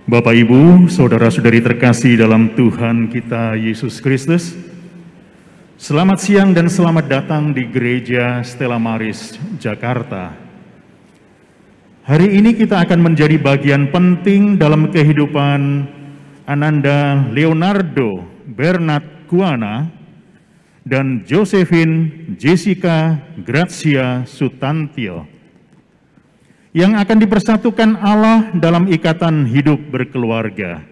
Bapak, Ibu, saudara-saudari terkasih dalam Tuhan kita Yesus Kristus, selamat siang dan selamat datang di Gereja Stella Maris, Jakarta. Hari ini kita akan menjadi bagian penting dalam kehidupan Ananda Leonardo Bernard Kuana dan Josephine Jessica Grazia Sutantio, yang akan dipersatukan Allah dalam ikatan hidup berkeluarga.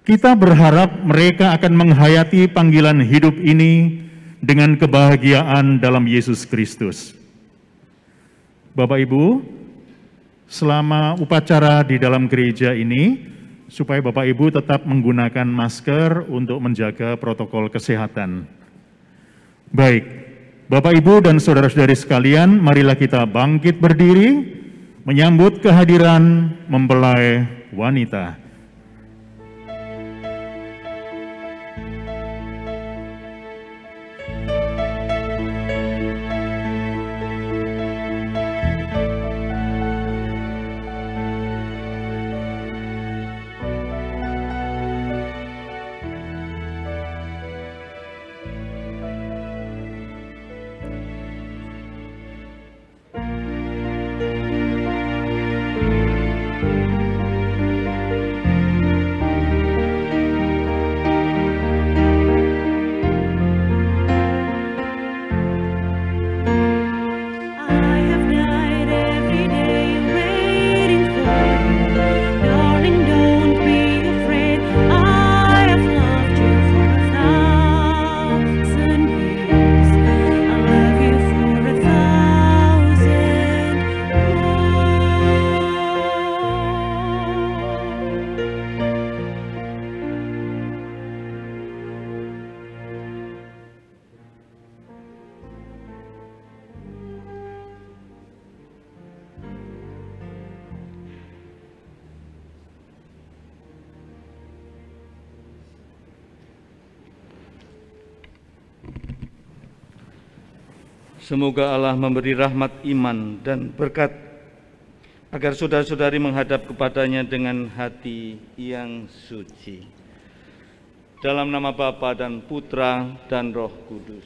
Kita berharap mereka akan menghayati panggilan hidup ini dengan kebahagiaan dalam Yesus Kristus. Bapak Ibu, selama upacara di dalam gereja ini, supaya Bapak Ibu tetap menggunakan masker untuk menjaga protokol kesehatan. Baik. Bapak, Ibu, dan saudara-saudari sekalian, marilah kita bangkit berdiri, menyambut kehadiran mempelai wanita. Semoga Allah memberi rahmat iman dan berkat agar saudara-saudari menghadap kepadanya dengan hati yang suci. Dalam nama Bapa dan Putra dan Roh Kudus.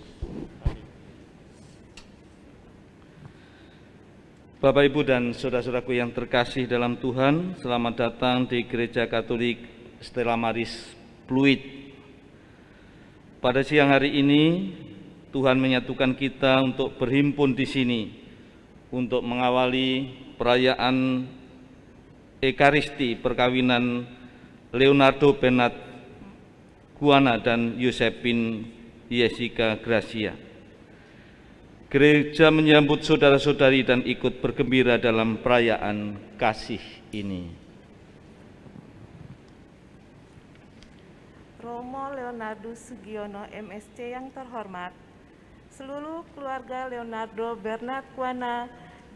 Bapak, Ibu, dan saudara-saudaraku yang terkasih dalam Tuhan, selamat datang di Gereja Katolik Stella Maris Pluit. Pada siang hari ini, Tuhan menyatukan kita untuk berhimpun di sini untuk mengawali perayaan Ekaristi perkawinan Leonardo Bernard Kuana dan Josephine Jessica Grazia. Gereja menyambut saudara-saudari dan ikut bergembira dalam perayaan kasih ini. Romo Leonardo Sugiono MSc yang terhormat, seluruh keluarga Leonardo Bernard Kuana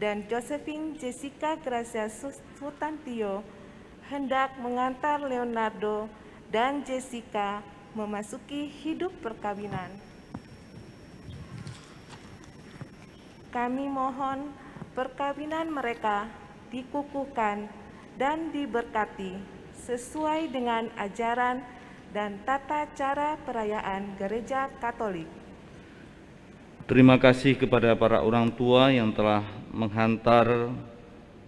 dan Josephine Jessica Grazia Sutantio hendak mengantar Leonardo dan Jessica memasuki hidup perkawinan. Kami mohon perkawinan mereka dikukuhkan dan diberkati sesuai dengan ajaran dan tata cara perayaan Gereja Katolik. Terima kasih kepada para orang tua yang telah menghantar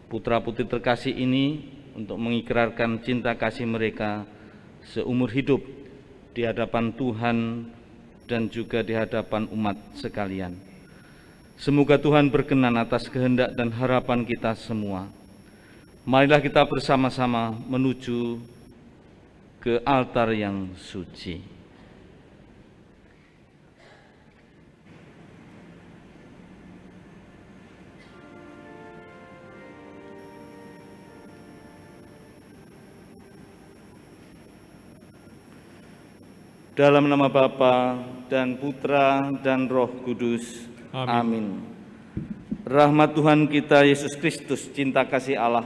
putra-putri terkasih ini untuk mengikrarkan cinta kasih mereka seumur hidup di hadapan Tuhan dan juga di hadapan umat sekalian. Semoga Tuhan berkenan atas kehendak dan harapan kita semua. Marilah kita bersama-sama menuju ke altar yang suci. Dalam nama Bapa dan Putra dan Roh Kudus. Amin. Rahmat Tuhan kita Yesus Kristus, cinta kasih Allah,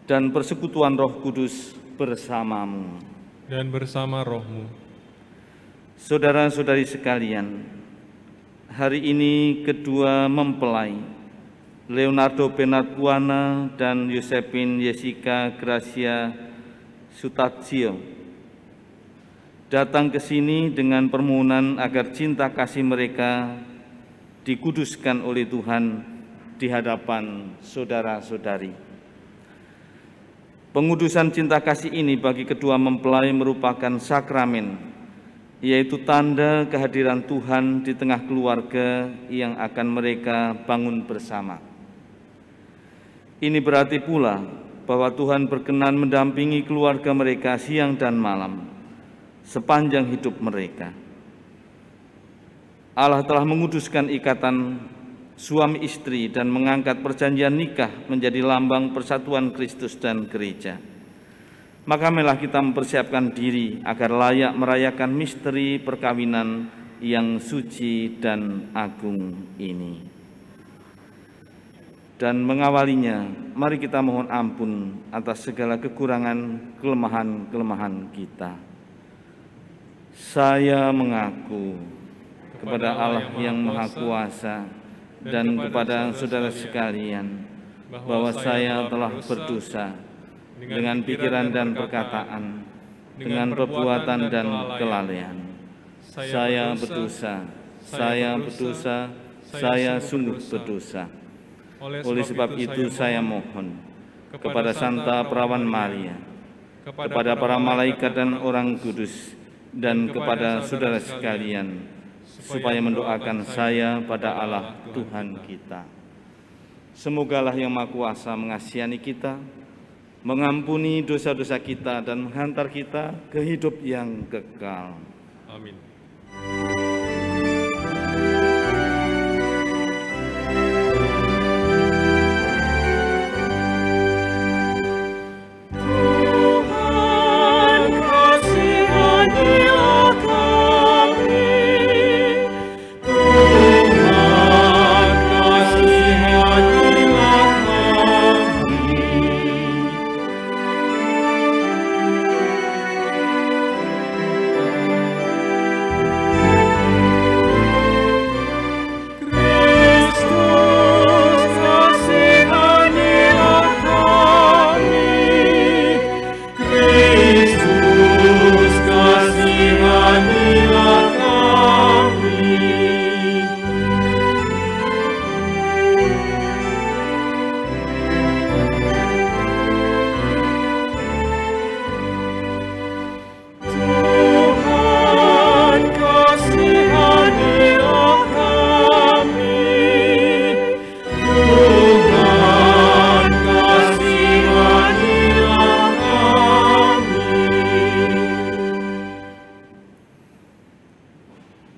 dan persekutuan Roh Kudus bersamamu. Dan bersama rohmu. Saudara-saudari sekalian, hari ini kedua mempelai Leonardo Bernard Buana dan Josephine Jessica Gracia Sutadzio datang ke sini dengan permohonan agar cinta kasih mereka dikuduskan oleh Tuhan di hadapan saudara-saudari. Pengudusan cinta kasih ini bagi kedua mempelai merupakan sakramen, yaitu tanda kehadiran Tuhan di tengah keluarga yang akan mereka bangun bersama. Ini berarti pula bahwa Tuhan berkenan mendampingi keluarga mereka siang dan malam sepanjang hidup mereka. Allah telah menguduskan ikatan suami istri dan mengangkat perjanjian nikah menjadi lambang persatuan Kristus dan gereja. Maka marilah kita mempersiapkan diri agar layak merayakan misteri perkawinan yang suci dan agung ini. Dan mengawalinya, mari kita mohon ampun atas segala kekurangan, kelemahan-kelemahan kita. Saya mengaku kepada Allah yang Maha Kuasa dan kepada saudara sekalian bahwa saya telah berdosa dengan pikiran dan perkataan, dengan perbuatan dan kelalaian. Saya berdosa, saya sungguh berdosa. Oleh sebab itu saya mohon kepada Santa Perawan Maria, kepada para malaikat dan orang kudus, dan kepada saudara sekalian, supaya mendoakan saya pada Allah Tuhan kita. Semogalah yang Maha Kuasa mengasihani kita, mengampuni dosa-dosa kita, dan menghantar kita ke hidup yang kekal. Amin.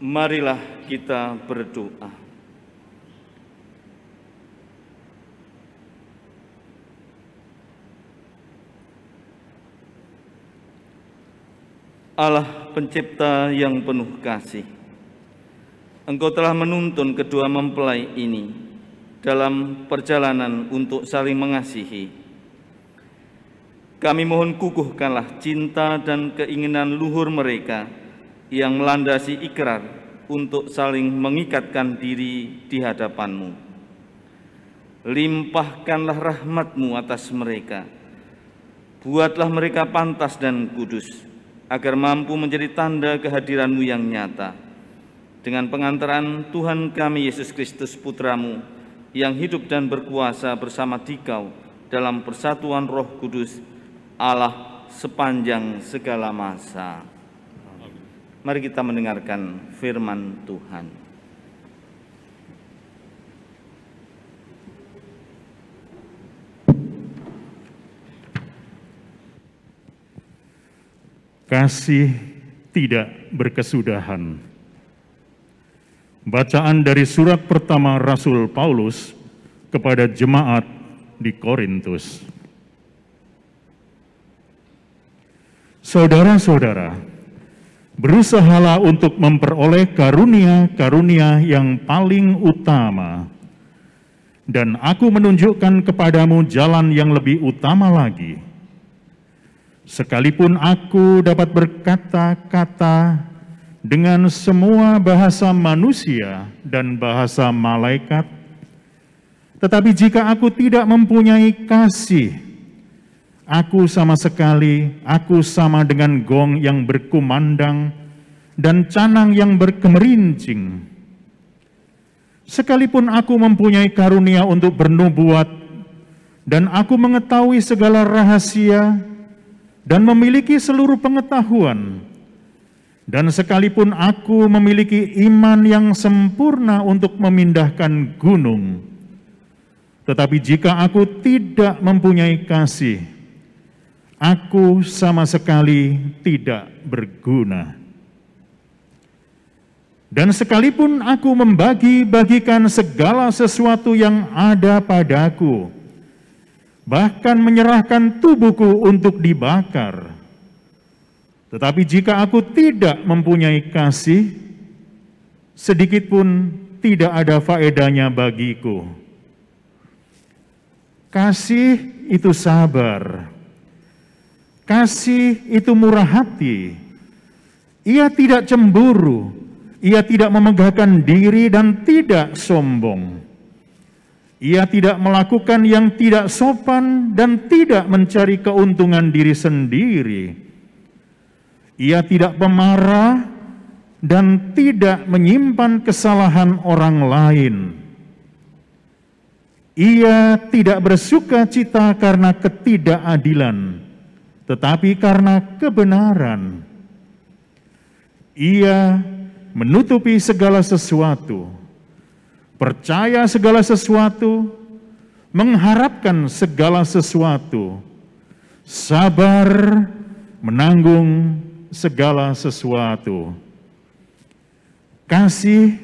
Marilah kita berdoa. Allah Pencipta yang penuh kasih, Engkau telah menuntun kedua mempelai ini dalam perjalanan untuk saling mengasihi. Kami mohon kukuhkanlah cinta dan keinginan luhur mereka yang melandasi ikrar untuk saling mengikatkan diri di hadapan-Mu. Limpahkanlah rahmat-Mu atas mereka. Buatlah mereka pantas dan kudus, agar mampu menjadi tanda kehadiran-Mu yang nyata. Dengan pengantaran Tuhan kami Yesus Kristus Putra-Mu, yang hidup dan berkuasa bersama Dikau dalam persatuan Roh Kudus, Allah sepanjang segala masa. Mari kita mendengarkan firman Tuhan. Kasih tidak berkesudahan. Bacaan dari surat pertama Rasul Paulus kepada jemaat di Korintus. Saudara-saudara, berusahalah untuk memperoleh karunia-karunia yang paling utama. Dan aku menunjukkan kepadamu jalan yang lebih utama lagi. Sekalipun aku dapat berkata-kata dengan semua bahasa manusia dan bahasa malaikat, Tetapi jika aku tidak mempunyai kasih, aku sama dengan gong yang berkumandang dan canang yang berkemerincing. Sekalipun aku mempunyai karunia untuk bernubuat, dan aku mengetahui segala rahasia, dan memiliki seluruh pengetahuan, dan sekalipun aku memiliki iman yang sempurna untuk memindahkan gunung, tetapi jika aku tidak mempunyai kasih, aku sama sekali tidak berguna. Dan sekalipun aku membagi-bagikan segala sesuatu yang ada padaku, bahkan menyerahkan tubuhku untuk dibakar, tetapi jika aku tidak mempunyai kasih, sedikit pun tidak ada faedahnya bagiku. Kasih itu sabar, kasih itu murah hati, ia tidak cemburu, ia tidak memegahkan diri dan tidak sombong. Ia tidak melakukan yang tidak sopan dan tidak mencari keuntungan diri sendiri. Ia tidak pemarah dan tidak menyimpan kesalahan orang lain. Ia tidak bersuka cita karena ketidakadilan, tetapi karena kebenaran. Ia menutupi segala sesuatu, percaya segala sesuatu, mengharapkan segala sesuatu, sabar menanggung segala sesuatu. Kasih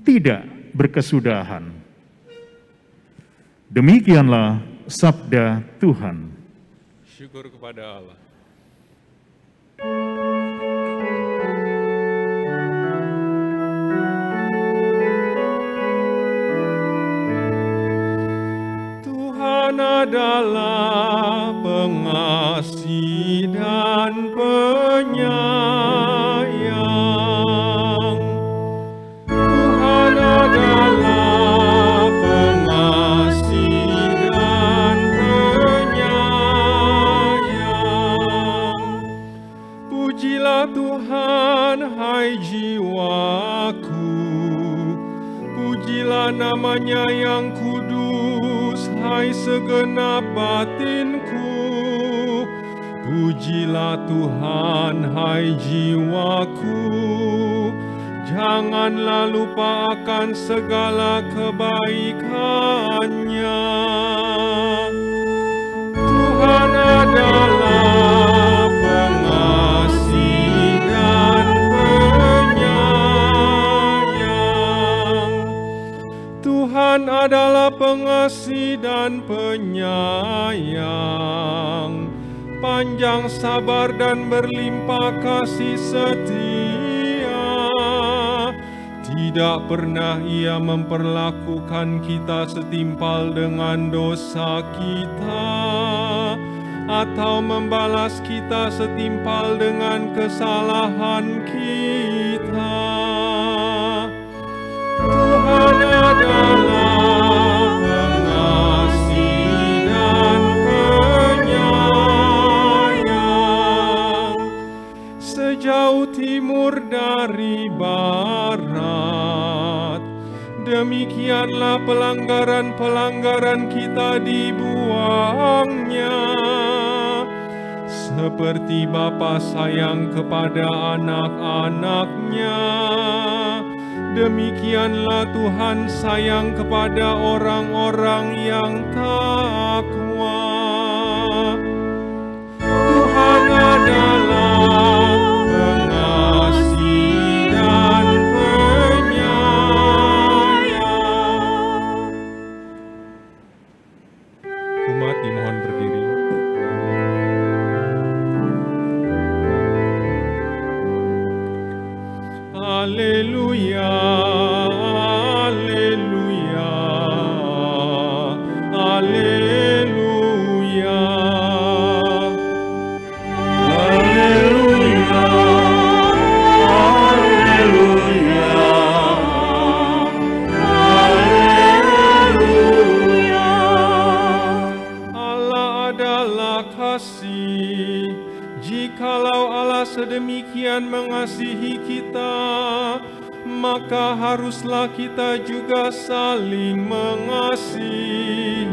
tidak berkesudahan. Demikianlah sabda Tuhan. Syukur kepada Allah. Adalah pengasih dan penyayang. Tuhan adalah pengasih dan penyayang. Pujilah Tuhan, hai jiwaku, pujilah namanya yang kudus, hai segenap batinku. Pujilah Tuhan, hai jiwaku, janganlah lupa akan segala kebaikannya. Tuhan adalah pengasih dan penyayang. Tuhan adalah pengasih dan penyayang, panjang sabar dan berlimpah kasih setia. Tidak pernah Ia memperlakukan kita setimpal dengan dosa kita, atau membalas kita setimpal dengan kesalahan kita. Tuhan adalah pengasih dan penyayang. Sejauh timur dari barat, demikianlah pelanggaran-pelanggaran kita dibuangnya. Seperti Bapa sayang kepada anak-anaknya, demikianlah Tuhan sayang kepada orang-orang yang takwa. Tuhan adalah pengasih dan penyayang. Umat dimohon berdiri. Haleluya, haleluya, haleluya. Haleluya, haleluya, haleluya. kasih. Jikalau Allah sedemikian mengasihi kita, maka haruslah kita juga saling mengasihi.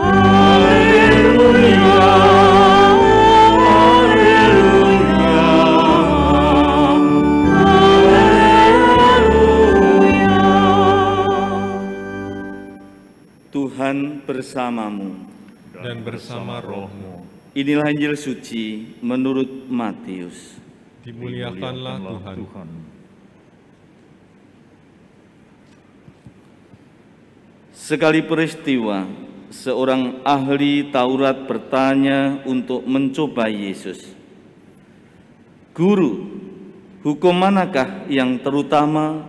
Haleluya, haleluya, haleluya. Tuhan bersamamu Dan bersama rohmu. Inilah Injil suci menurut Matius. Dimuliakanlah Tuhan. Sekali peristiwa, seorang ahli Taurat bertanya untuk mencoba Yesus, "Guru, hukum manakah yang terutama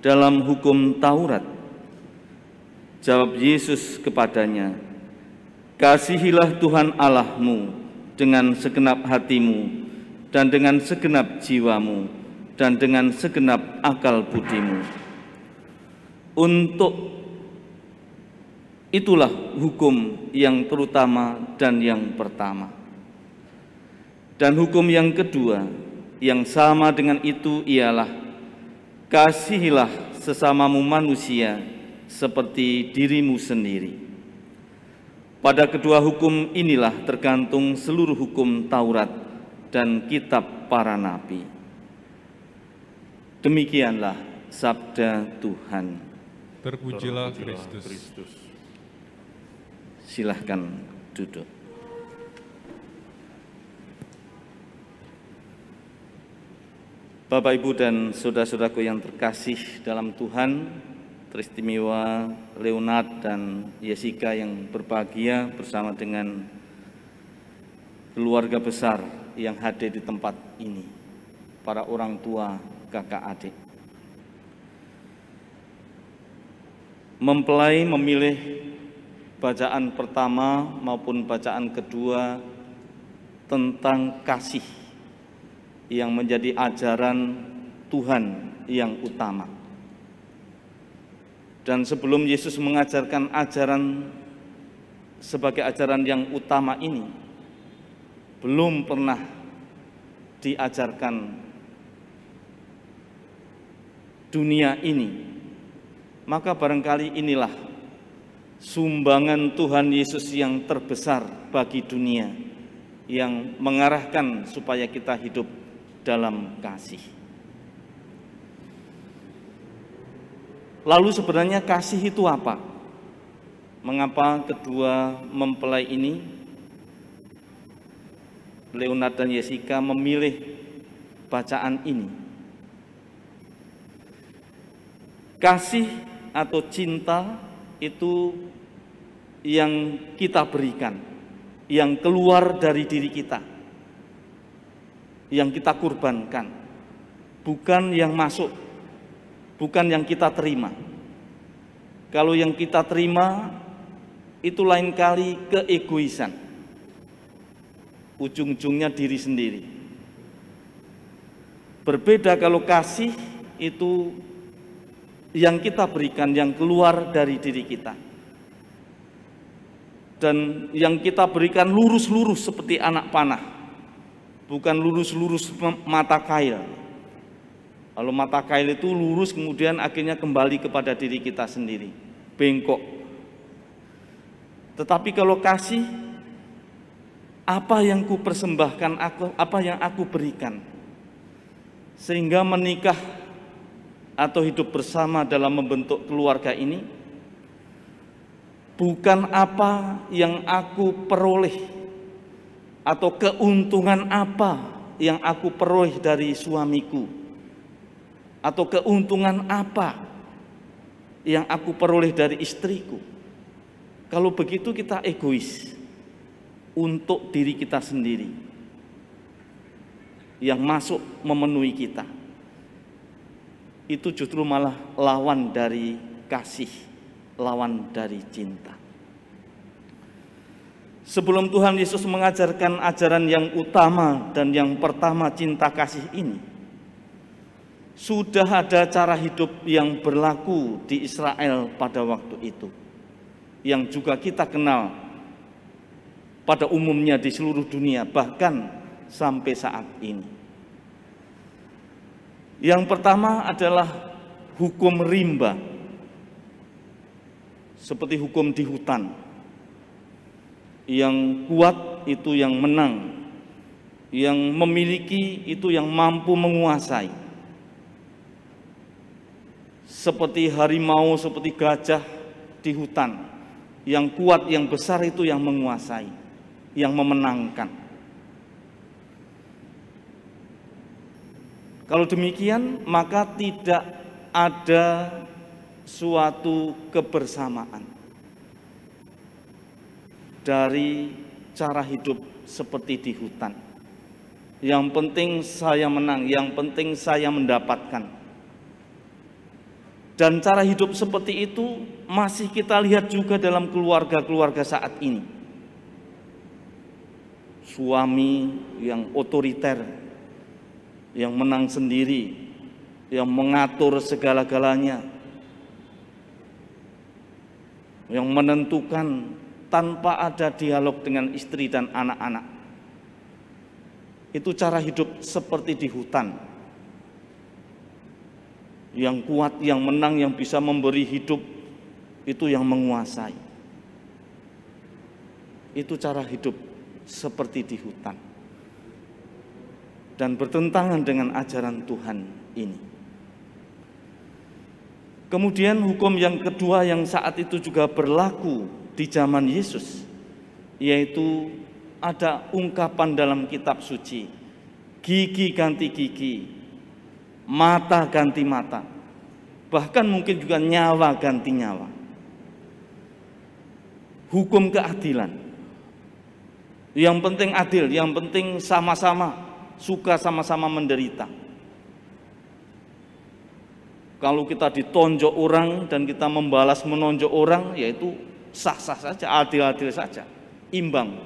dalam hukum Taurat?" Jawab Yesus kepadanya, "Kasihilah Tuhan Allahmu dengan segenap hatimu, dan dengan segenap jiwamu, dan dengan segenap akal budimu." Untuk itulah hukum yang terutama dan yang pertama. Dan hukum yang kedua, yang sama dengan itu ialah, "Kasihilah sesamamu manusia seperti dirimu sendiri." Pada kedua hukum inilah tergantung seluruh hukum Taurat dan kitab para nabi. Demikianlah sabda Tuhan. Terpujilah Kristus. Silahkan duduk. Bapak, Ibu, dan saudara-saudaraku yang terkasih dalam Tuhan, teristimewa Leonard dan Jessica yang berbahagia bersama dengan keluarga besar yang hadir di tempat ini, para orang tua, kakak adik. Mempelai memilih bacaan pertama maupun bacaan kedua tentang kasih yang menjadi ajaran Tuhan yang utama. Dan sebelum Yesus mengajarkan ajaran sebagai ajaran yang utama ini, belum pernah diajarkan dunia ini, maka barangkali inilah sumbangan Tuhan Yesus yang terbesar bagi dunia, yang mengarahkan supaya kita hidup dalam kasih. Lalu sebenarnya kasih itu apa? Mengapa kedua mempelai ini, Leonard dan Jessica, memilih bacaan ini? Kasih atau cinta itu yang kita berikan, yang keluar dari diri kita, yang kita kurbankan, bukan yang masuk, bukan yang kita terima. Kalau yang kita terima itu lain kali keegoisan, ujung-ujungnya diri sendiri. Berbeda kalau kasih itu yang kita berikan, yang keluar dari diri kita, dan yang kita berikan lurus-lurus seperti anak panah, bukan lurus-lurus mata kail. Kalau mata kail itu lurus, kemudian akhirnya kembali kepada diri kita sendiri, bengkok. Tetapi kalau kasih, apa yang ku persembahkan, apa yang aku berikan, sehingga menikah atau hidup bersama dalam membentuk keluarga ini, bukan apa yang aku peroleh atau keuntungan apa yang aku peroleh dari suamiku, atau keuntungan apa yang aku peroleh dari istriku. Kalau begitu kita egois untuk diri kita sendiri, yang masuk memenuhi kita. Itu justru malah lawan dari kasih, lawan dari cinta. Sebelum Tuhan Yesus mengajarkan ajaran yang utama dan yang pertama, cinta kasih ini, sudah ada cara hidup yang berlaku di Israel pada waktu itu, yang juga kita kenal pada umumnya di seluruh dunia, bahkan sampai saat ini. Yang pertama adalah hukum rimba, seperti hukum di hutan. Yang kuat itu yang menang, yang memiliki itu yang mampu menguasai. Seperti harimau, seperti gajah di hutan, yang kuat, yang besar itu yang menguasai, yang memenangkan. Kalau demikian, maka tidak ada suatu kebersamaan dari cara hidup seperti di hutan. Yang penting saya menang, yang penting saya mendapatkan. Dan cara hidup seperti itu masih kita lihat juga dalam keluarga-keluarga saat ini. Suami yang otoriter, yang menang sendiri, yang mengatur segala-galanya, yang menentukan tanpa ada dialog dengan istri dan anak-anak. Itu cara hidup seperti di hutan. Yang kuat, yang menang, yang bisa memberi hidup, itu yang menguasai. Itu cara hidup seperti di hutan. Dan bertentangan dengan ajaran Tuhan ini. Kemudian hukum yang kedua yang saat itu juga berlaku di zaman Yesus, yaitu ada ungkapan dalam kitab suci, gigi ganti gigi, mata ganti mata, bahkan mungkin juga nyawa ganti nyawa. Hukum keadilan, yang penting adil, yang penting sama-sama suka, sama-sama menderita. Kalau kita ditonjok orang dan kita membalas menonjok orang, yaitu sah-sah saja, adil-adil saja, imbang.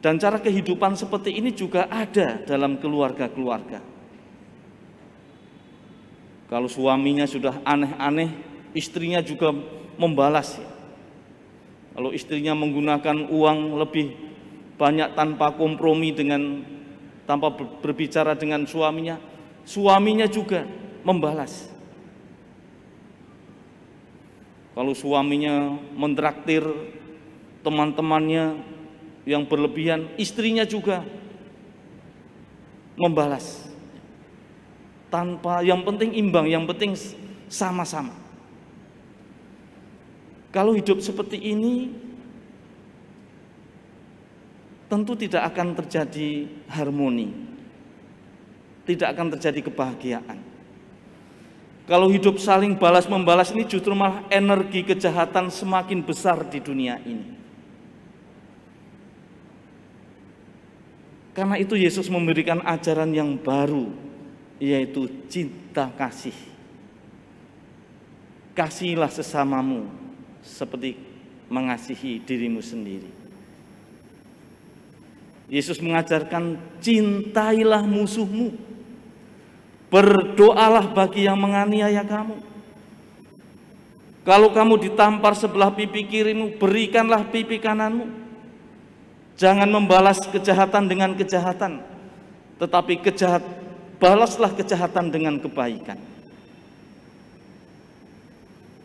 Dan cara kehidupan seperti ini juga ada dalam keluarga-keluarga. Kalau suaminya sudah aneh-aneh, istrinya juga membalas. Kalau istrinya menggunakan uang lebih banyak tanpa kompromi tanpa berbicara dengan suaminya, suaminya juga membalas. Kalau suaminya mentraktir teman-temannya yang berlebihan, istrinya juga membalas. Tanpa, yang penting imbang, yang penting sama-sama. Kalau hidup seperti ini, tentu tidak akan terjadi harmoni, tidak akan terjadi kebahagiaan. Kalau hidup saling balas-membalas ini justru malah energi kejahatan semakin besar di dunia ini. Karena itu Yesus memberikan ajaran yang baru, yaitu cinta kasih. Kasihilah sesamamu seperti mengasihi dirimu sendiri. Yesus mengajarkan cintailah musuhmu, berdoalah bagi yang menganiaya kamu. Kalau kamu ditampar sebelah pipi kirimu, berikanlah pipi kananmu. Jangan membalas kejahatan dengan kejahatan, tetapi balaslah kejahatan dengan kebaikan.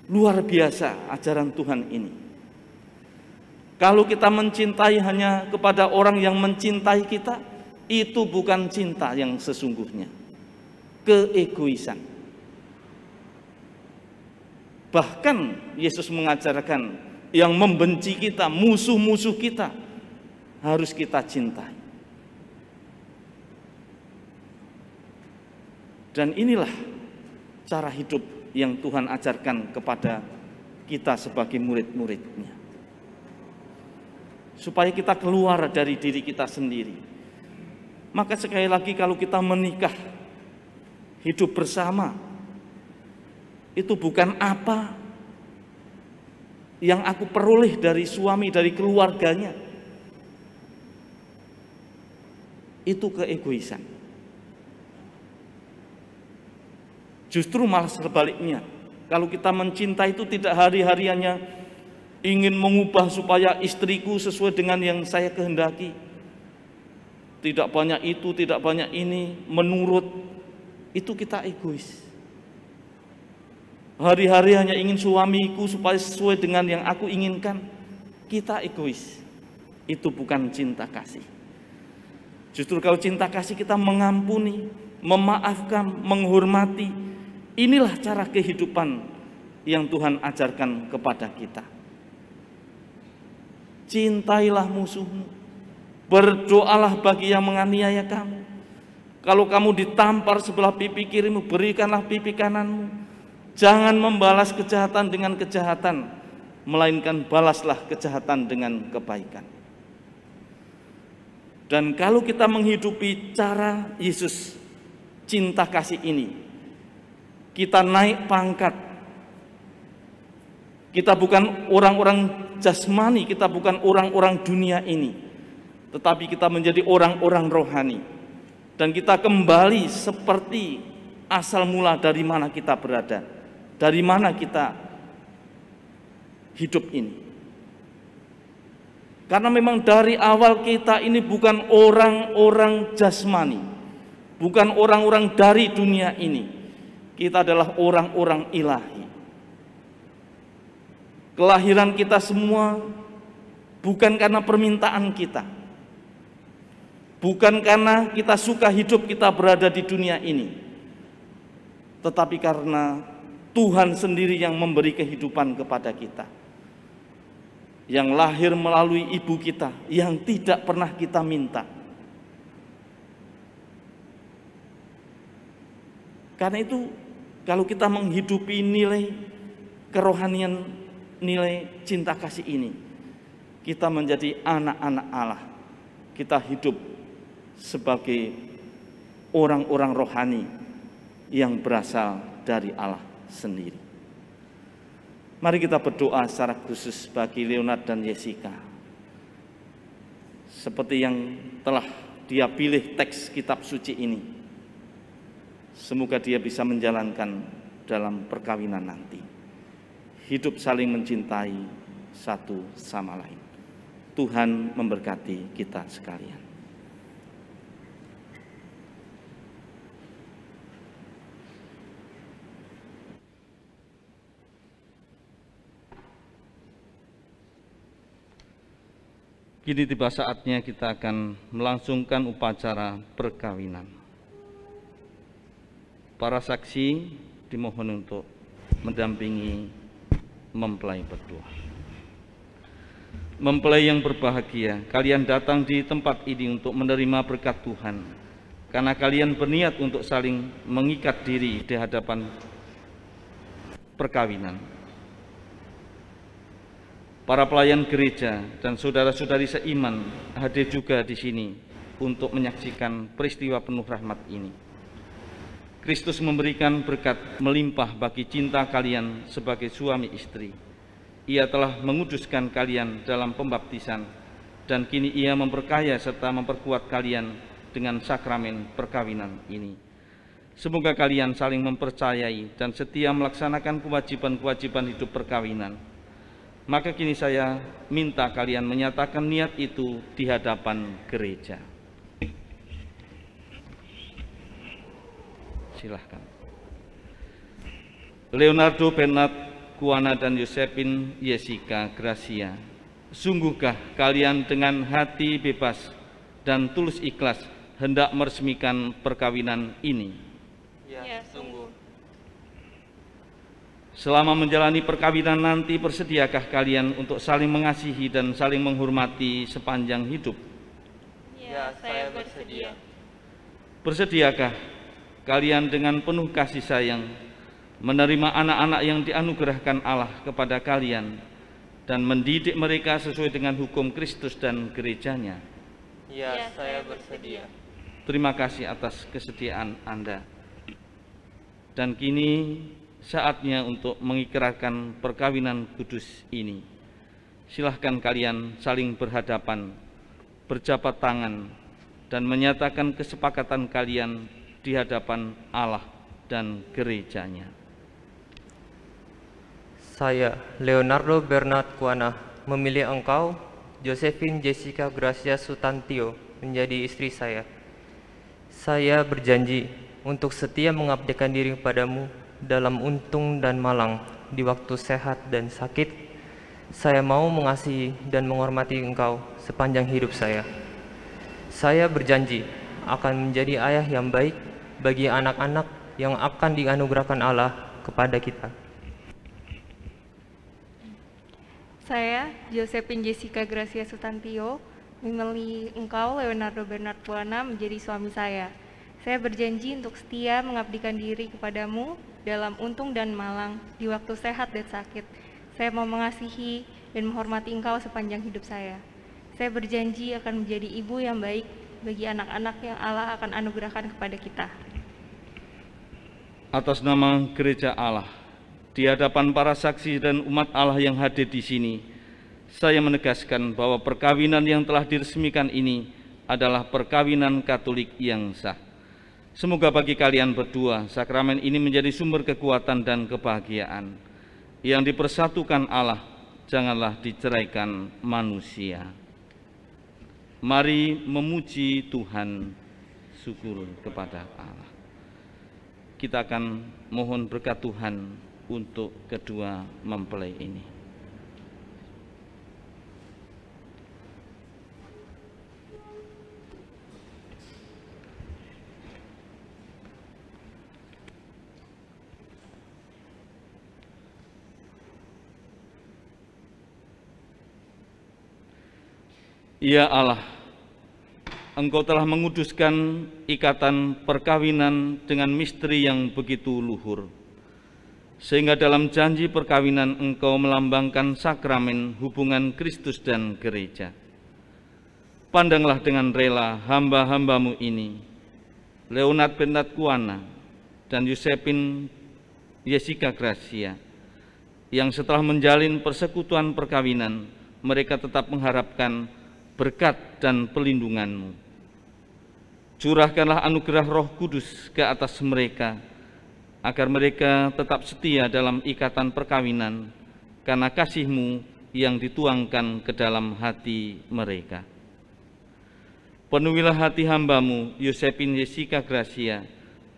Luar biasa ajaran Tuhan ini. Kalau kita mencintai hanya kepada orang yang mencintai kita, itu bukan cinta yang sesungguhnya. Keegoisan. Bahkan Yesus mengajarkan yang membenci kita, musuh-musuh kita, harus kita cintai. Dan inilah cara hidup yang Tuhan ajarkan kepada kita sebagai murid-murid-Nya. Supaya kita keluar dari diri kita sendiri. Maka sekali lagi kalau kita menikah, hidup bersama, itu bukan apa yang aku peroleh dari suami, dari keluarganya. Itu keegoisan. Justru malah sebaliknya. Kalau kita mencinta itu tidak hari-hari hanya ingin mengubah supaya istriku sesuai dengan yang saya kehendaki. Tidak banyak itu, tidak banyak ini, menurut, itu kita egois. Hari-hari hanya ingin suamiku supaya sesuai dengan yang aku inginkan, kita egois. Itu bukan cinta kasih. Justru kalau cinta kasih kita mengampuni, memaafkan, menghormati. Inilah cara kehidupan yang Tuhan ajarkan kepada kita. Cintailah musuhmu, berdoalah bagi yang menganiaya kamu. Kalau kamu ditampar sebelah pipi kirimu, berikanlah pipi kananmu. Jangan membalas kejahatan dengan kejahatan, melainkan balaslah kejahatan dengan kebaikan. Dan kalau kita menghidupi cara Yesus, cinta kasih ini, kita naik pangkat. Kita bukan orang-orang jasmani, kita bukan orang-orang dunia ini, tetapi kita menjadi orang-orang rohani. Dan kita kembali seperti asal mula dari mana kita berada, dari mana kita hidup ini. Karena memang dari awal kita ini bukan orang-orang jasmani, bukan orang-orang dari dunia ini. Kita adalah orang-orang ilahi. Kelahiran kita semua bukan karena permintaan kita, bukan karena kita suka hidup kita berada di dunia ini, tetapi karena Tuhan sendiri yang memberi kehidupan kepada kita, yang lahir melalui ibu kita, yang tidak pernah kita minta. Karena itu, kalau kita menghidupi nilai kerohanian, nilai cinta kasih ini, kita menjadi anak-anak Allah. Kita hidup sebagai orang-orang rohani yang berasal dari Allah sendiri. Mari kita berdoa secara khusus bagi Leonard dan Jessica. Seperti yang telah dia pilih teks kitab suci ini, semoga dia bisa menjalankan dalam perkawinan nanti. Hidup saling mencintai satu sama lain. Tuhan memberkati kita sekalian. Kini tiba saatnya kita akan melangsungkan upacara perkawinan. Para saksi dimohon untuk mendampingi mempelai berdua. Mempelai yang berbahagia, kalian datang di tempat ini untuk menerima berkat Tuhan, karena kalian berniat untuk saling mengikat diri di hadapan perkawinan. Para pelayan gereja dan saudara-saudari seiman hadir juga di sini untuk menyaksikan peristiwa penuh rahmat ini. Kristus memberikan berkat melimpah bagi cinta kalian sebagai suami istri. Ia telah menguduskan kalian dalam pembaptisan, dan kini Ia memperkaya serta memperkuat kalian dengan sakramen perkawinan ini. Semoga kalian saling mempercayai dan setia melaksanakan kewajiban-kewajiban hidup perkawinan. Maka kini saya minta kalian menyatakan niat itu di hadapan gereja. Silahkan. Leonardo, Bernard, Kuana, dan Yosepin Jessica Gracia, sungguhkah kalian dengan hati bebas dan tulus ikhlas hendak meresmikan perkawinan ini? Ya, sungguh. Selama menjalani perkawinan nanti, bersediakah kalian untuk saling mengasihi dan saling menghormati sepanjang hidup? Ya, saya bersedia. Bersediakah kalian dengan penuh kasih sayang menerima anak-anak yang dianugerahkan Allah kepada kalian dan mendidik mereka sesuai dengan hukum Kristus dan gerejanya? Ya, saya bersedia. Terima kasih atas kesediaan Anda. Dan kini saatnya untuk mengikrarkan perkawinan kudus ini. Silahkan kalian saling berhadapan, berjabat tangan, dan menyatakan kesepakatan kalian di hadapan Allah dan gerejanya. Saya, Leonardo Bernard Kuana, memilih engkau, Josephine Jessica Gracia Sutantio, menjadi istri saya. Saya berjanji untuk setia mengabdikan diri kepadamu dalam untung dan malang, di waktu sehat dan sakit. Saya mau mengasihi dan menghormati engkau sepanjang hidup saya. Saya berjanji akan menjadi ayah yang baik bagi anak-anak yang akan dianugerahkan Allah kepada kita. Saya, Josephine Jessica Gracia Sutantio, memilih engkau, Leonardo Bernard Kuana, menjadi suami saya. Saya berjanji untuk setia mengabdikan diri kepadamu dalam untung dan malang, di waktu sehat dan sakit. Saya mau mengasihi dan menghormati engkau sepanjang hidup saya. Saya berjanji akan menjadi ibu yang baik bagi anak-anak yang Allah akan anugerahkan kepada kita. Atas nama Gereja Allah, di hadapan para saksi dan umat Allah yang hadir di sini, saya menegaskan bahwa perkawinan yang telah diresmikan ini adalah perkawinan Katolik yang sah. Semoga bagi kalian berdua, sakramen ini menjadi sumber kekuatan dan kebahagiaan. Yang dipersatukan Allah, janganlah diceraikan manusia. Mari memuji Tuhan, syukur kepada Allah. Kita akan mohon berkat Tuhan untuk kedua mempelai ini. Ya Allah, Engkau telah menguduskan ikatan perkawinan dengan misteri yang begitu luhur, sehingga dalam janji perkawinan Engkau melambangkan sakramen hubungan Kristus dan gereja. Pandanglah dengan rela hamba-hambamu ini, Leonard Bernard Kuana dan Josephine Jessica Gracia, yang setelah menjalin persekutuan perkawinan, mereka tetap mengharapkan berkat dan pelindungan-Mu. Curahkanlah anugerah Roh Kudus ke atas mereka, agar mereka tetap setia dalam ikatan perkawinan, karena kasih-Mu yang dituangkan ke dalam hati mereka. Penuhilah hati hamba-Mu, Josephine Jessica Gracia,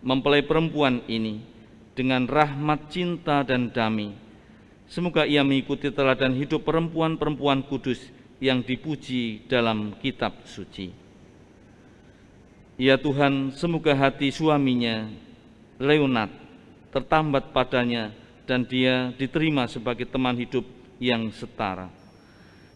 mempelai perempuan ini, dengan rahmat, cinta, dan damai. Semoga ia mengikuti teladan hidup perempuan-perempuan kudus yang dipuji dalam kitab suci. Ya Tuhan, semoga hati suaminya, Leonard, tertambat padanya dan dia diterima sebagai teman hidup yang setara.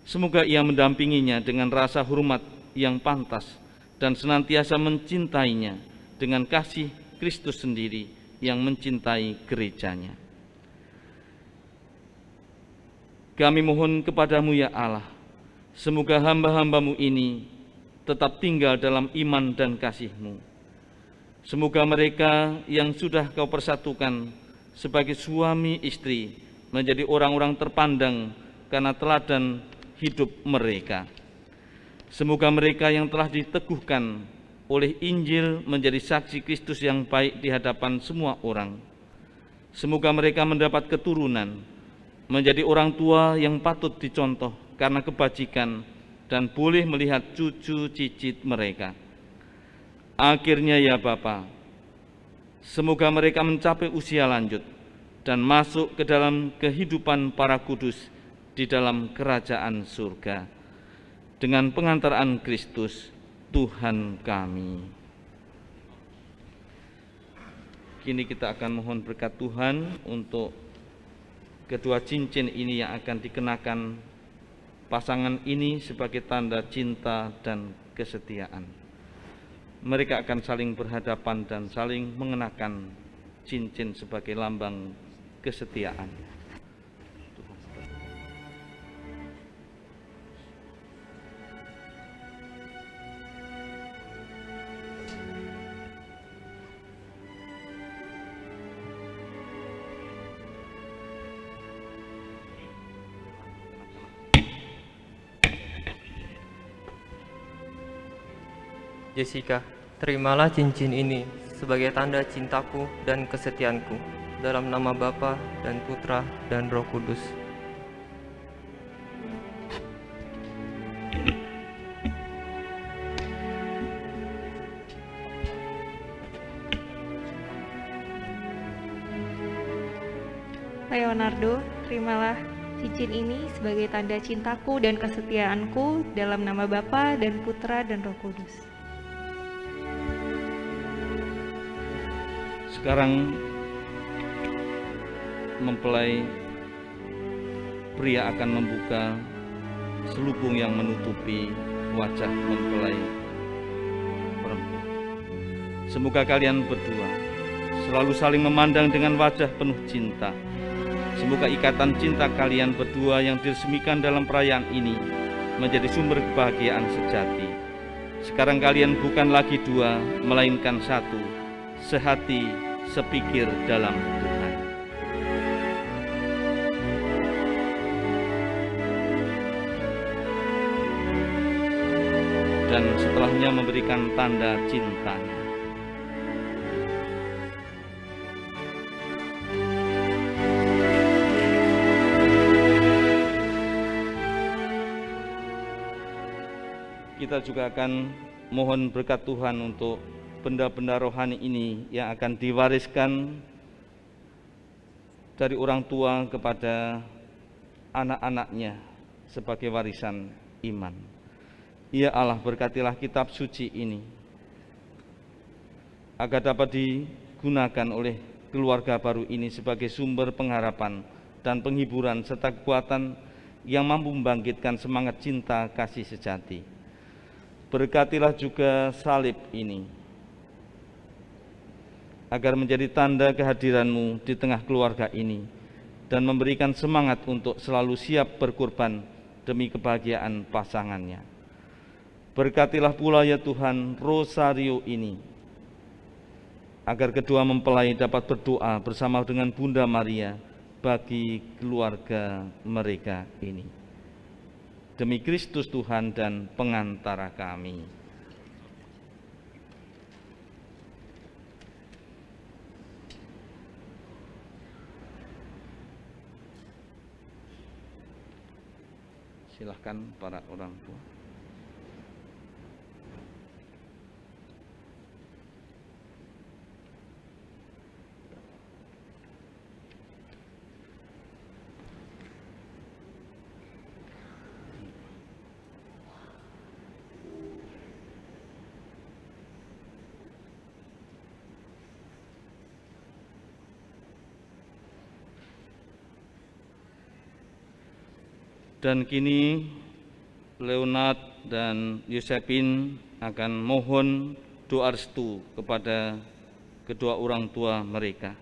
Semoga ia mendampinginya dengan rasa hormat yang pantas dan senantiasa mencintainya dengan kasih Kristus sendiri yang mencintai gerejanya. Kami mohon kepadamu ya Allah, semoga hamba-hambamu ini tetap tinggal dalam iman dan kasih-Mu. Semoga mereka yang sudah Kau persatukan sebagai suami istri menjadi orang-orang terpandang karena teladan hidup mereka. Semoga mereka yang telah diteguhkan oleh Injil menjadi saksi Kristus yang baik di hadapan semua orang. Semoga mereka mendapat keturunan, menjadi orang tua yang patut dicontoh karena kebajikan dan boleh melihat cucu cicit mereka. Akhirnya ya Bapa, semoga mereka mencapai usia lanjut dan masuk ke dalam kehidupan para kudus di dalam kerajaan surga dengan pengantaran Kristus Tuhan kami. Kini kita akan mohon berkat Tuhan untuk kedua cincin ini yang akan dikenakan pasangan ini sebagai tanda cinta dan kesetiaan. Mereka akan saling berhadapan dan saling mengenakan cincin sebagai lambang kesetiaan. Jessica, terimalah cincin ini sebagai tanda cintaku dan kesetiaanku. dalam nama Bapa dan Putra dan Roh Kudus. Leonardo, terimalah cincin ini sebagai tanda cintaku dan kesetiaanku dalam nama Bapa dan Putra dan Roh Kudus. Sekarang mempelai pria akan membuka selubung yang menutupi wajah mempelai perempuan. Semoga kalian berdua selalu saling memandang dengan wajah penuh cinta. Semoga ikatan cinta kalian berdua yang diresmikan dalam perayaan ini menjadi sumber kebahagiaan sejati. Sekarang kalian bukan lagi dua, melainkan satu, sehati, sepikir dalam Tuhan. Dan setelahnya memberikan tanda cintanya. Kita juga akan mohon berkat Tuhan untuk benda-benda rohani ini yang akan diwariskan dari orang tua kepada anak-anaknya sebagai warisan iman. Ya Allah, berkatilah kitab suci ini agar dapat digunakan oleh keluarga baru ini sebagai sumber pengharapan dan penghiburan serta kekuatan yang mampu membangkitkan semangat cinta kasih sejati. Berkatilah juga salib ini agar menjadi tanda kehadiran-Mu di tengah keluarga ini dan memberikan semangat untuk selalu siap berkorban demi kebahagiaan pasangannya. Berkatilah pula ya Tuhan rosario ini agar kedua mempelai dapat berdoa bersama dengan Bunda Maria bagi keluarga mereka ini. Demi Kristus Tuhan dan pengantara kami. Silahkan para orang tua. Dan kini Leonard dan Josephine akan mohon doa restu kepada kedua orang tua mereka.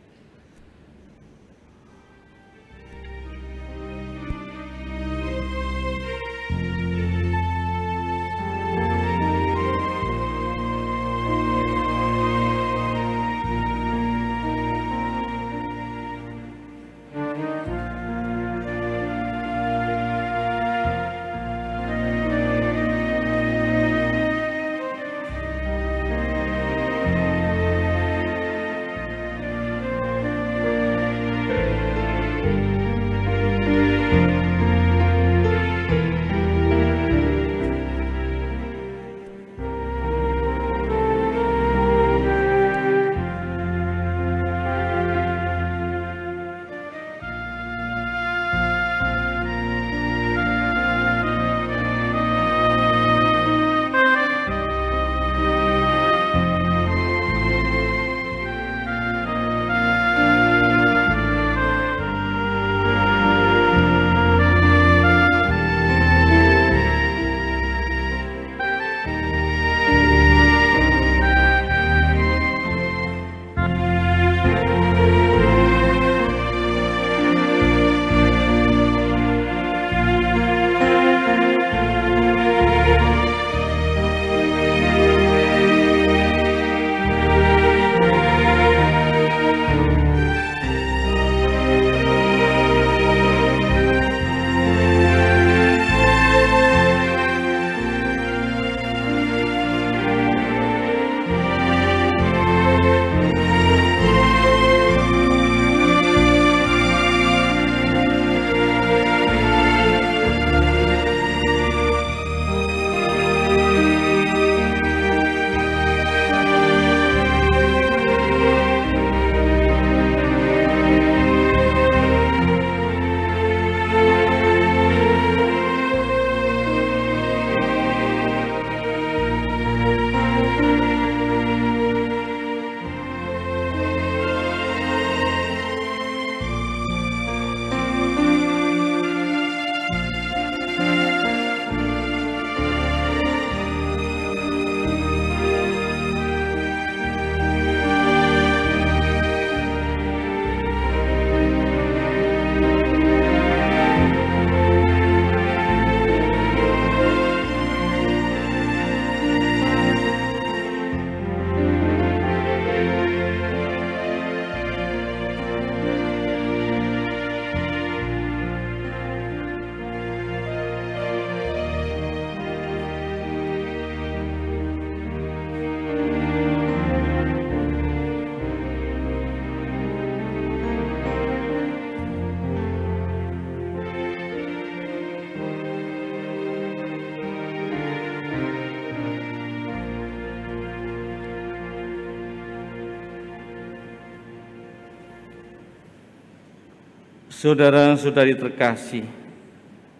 Saudara-saudari terkasih,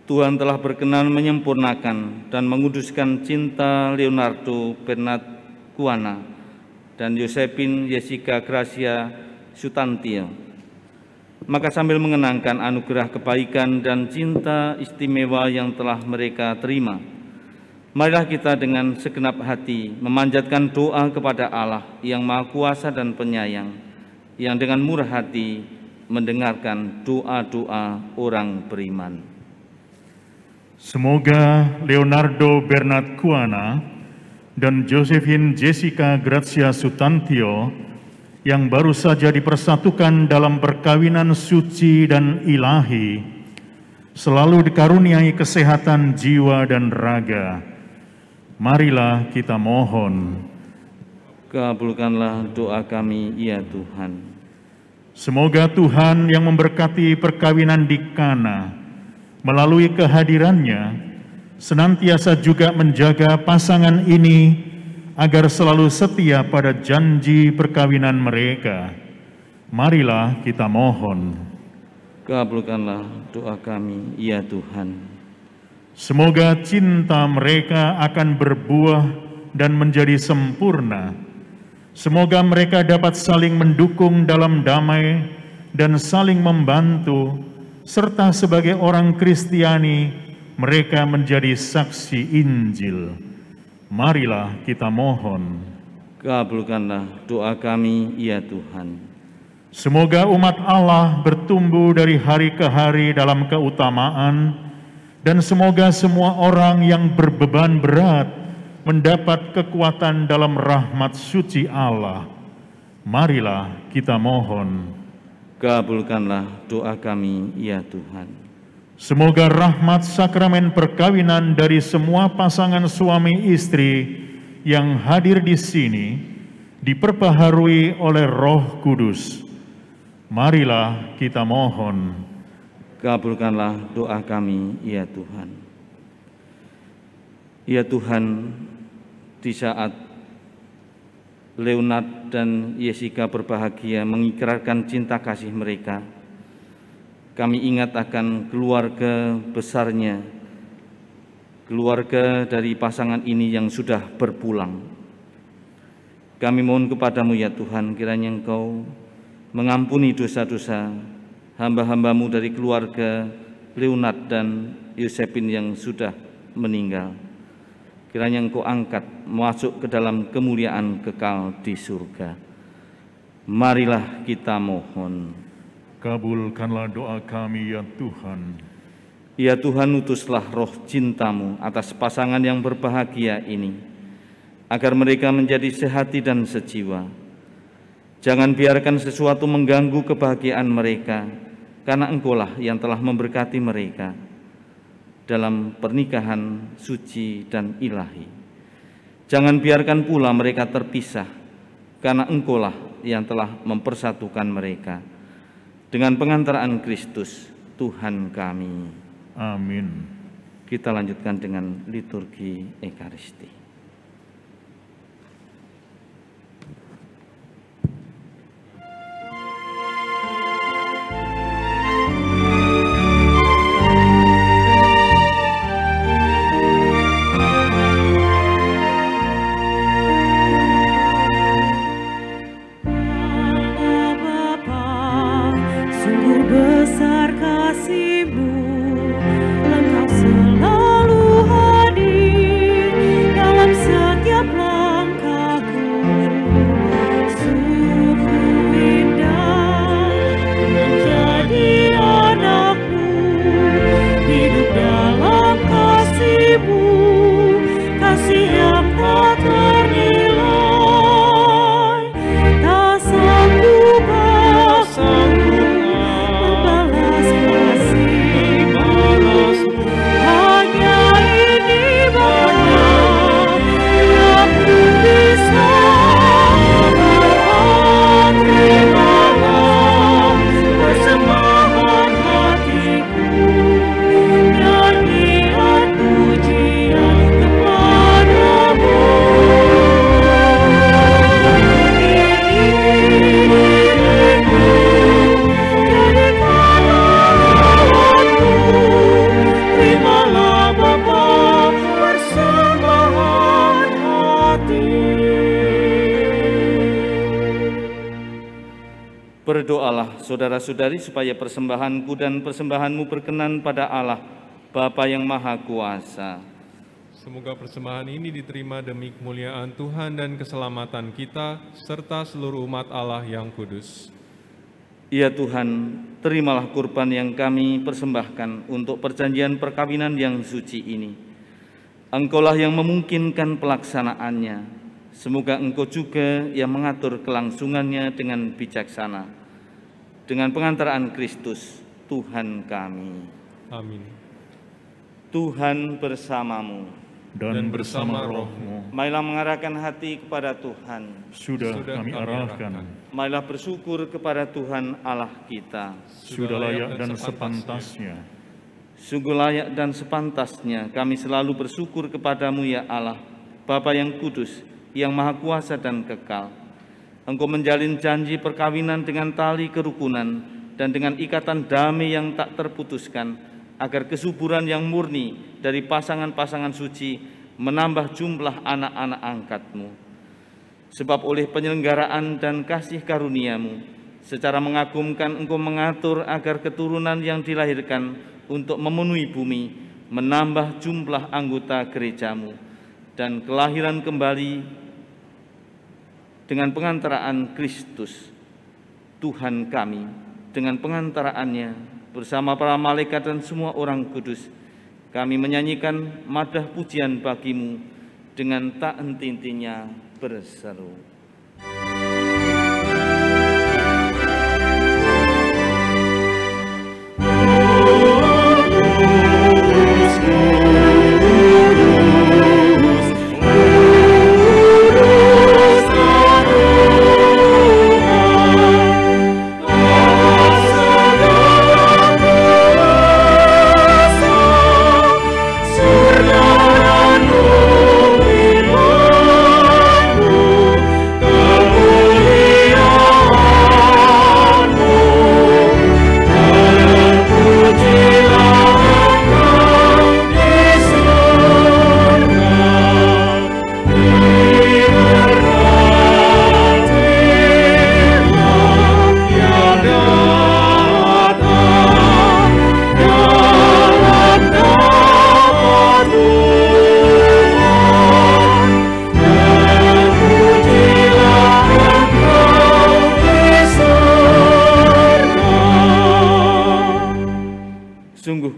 Tuhan telah berkenan menyempurnakan dan menguduskan cinta Leonardo Bernard Kuana dan Josephine Jessica Gracia Sutantio. Maka sambil mengenangkan anugerah kebaikan dan cinta istimewa yang telah mereka terima, marilah kita dengan segenap hati memanjatkan doa kepada Allah yang Maha Kuasa dan Penyayang, yang dengan murah hati mendengarkan doa-doa orang beriman. Semoga Leonardo Bernard Kuana dan Josephine Jessica Gracia Sutantio yang baru saja dipersatukan dalam perkawinan suci dan ilahi selalu dikaruniai kesehatan jiwa dan raga. Marilah kita mohon. Kabulkanlah doa kami, ya Tuhan. Semoga Tuhan yang memberkati perkawinan di Kana melalui kehadirannya senantiasa juga menjaga pasangan ini agar selalu setia pada janji perkawinan mereka. Marilah kita mohon. Kabulkanlah doa kami, ya Tuhan. Semoga cinta mereka akan berbuah dan menjadi sempurna. Semoga mereka dapat saling mendukung dalam damai dan saling membantu, serta sebagai orang Kristiani mereka menjadi saksi Injil. Marilah kita mohon. Kabulkanlah doa kami, ya Tuhan. Semoga umat Allah bertumbuh dari hari ke hari dalam keutamaan, dan semoga semua orang yang berbeban berat mendapat kekuatan dalam rahmat suci Allah. Marilah kita mohon. Kabulkanlah doa kami, ya Tuhan. Semoga rahmat sakramen perkawinan dari semua pasangan suami istri yang hadir di sini diperbaharui oleh Roh Kudus. Marilah kita mohon. Kabulkanlah doa kami, ya Tuhan. Ya Tuhan, di saat Leonard dan Jessica berbahagia mengikrarkan cinta kasih mereka, kami ingat akan keluarga besarnya, keluarga dari pasangan ini yang sudah berpulang. Kami mohon kepadamu, ya Tuhan, kiranya Engkau mengampuni dosa-dosa hamba-hambamu dari keluarga Leonard dan Josephine yang sudah meninggal. Kiranya Engkau angkat masuk ke dalam kemuliaan kekal di surga. Marilah kita mohon. Kabulkanlah doa kami, ya Tuhan. Ya Tuhan, utuslah roh cinta-Mu atas pasangan yang berbahagia ini, agar mereka menjadi sehati dan sejiwa. Jangan biarkan sesuatu mengganggu kebahagiaan mereka, karena Engkau-lah yang telah memberkati mereka dalam pernikahan suci dan ilahi. Jangan biarkan pula mereka terpisah, karena Engkau-lah yang telah mempersatukan mereka. Dengan pengantaraan Kristus, Tuhan kami. Amin. Kita lanjutkan dengan liturgi Ekaristi. Selalu hadir dalam Berdoalah saudara-saudari supaya persembahanku dan persembahanmu berkenan pada Allah, Bapa yang Maha Kuasa. Semoga persembahan ini diterima demi kemuliaan Tuhan dan keselamatan kita, serta seluruh umat Allah yang kudus. Ya Tuhan, terimalah kurban yang kami persembahkan untuk perjanjian perkawinan yang suci ini. Engkaulah yang memungkinkan pelaksanaannya. Semoga Engkau juga yang mengatur kelangsungannya dengan bijaksana. Dengan pengantaraan Kristus, Tuhan kami. Amin. Tuhan bersamamu. Dan bersama rohmu. Marilah mengarahkan hati kepada Tuhan. Sudah kami arahkan. Marilah bersyukur kepada Tuhan Allah kita. Sudah layak dan sepantasnya. Sungguh layak dan sepantasnya kami selalu bersyukur kepadamu ya Allah, Bapa yang kudus, yang maha kuasa dan kekal. Engkau menjalin janji perkawinan dengan tali kerukunan dan dengan ikatan damai yang tak terputuskan, agar kesuburan yang murni dari pasangan-pasangan suci menambah jumlah anak-anak angkat-Mu. Sebab oleh penyelenggaraan dan kasih karunia-Mu, secara mengagumkan Engkau mengatur agar keturunan yang dilahirkan untuk memenuhi bumi menambah jumlah anggota gereja-Mu, dan kelahiran kembali dengan pengantaraan Kristus, Tuhan kami, dengan pengantaraannya bersama para malaikat dan semua orang kudus, kami menyanyikan madah pujian bagi-Mu dengan tak henti-hentinya berseru.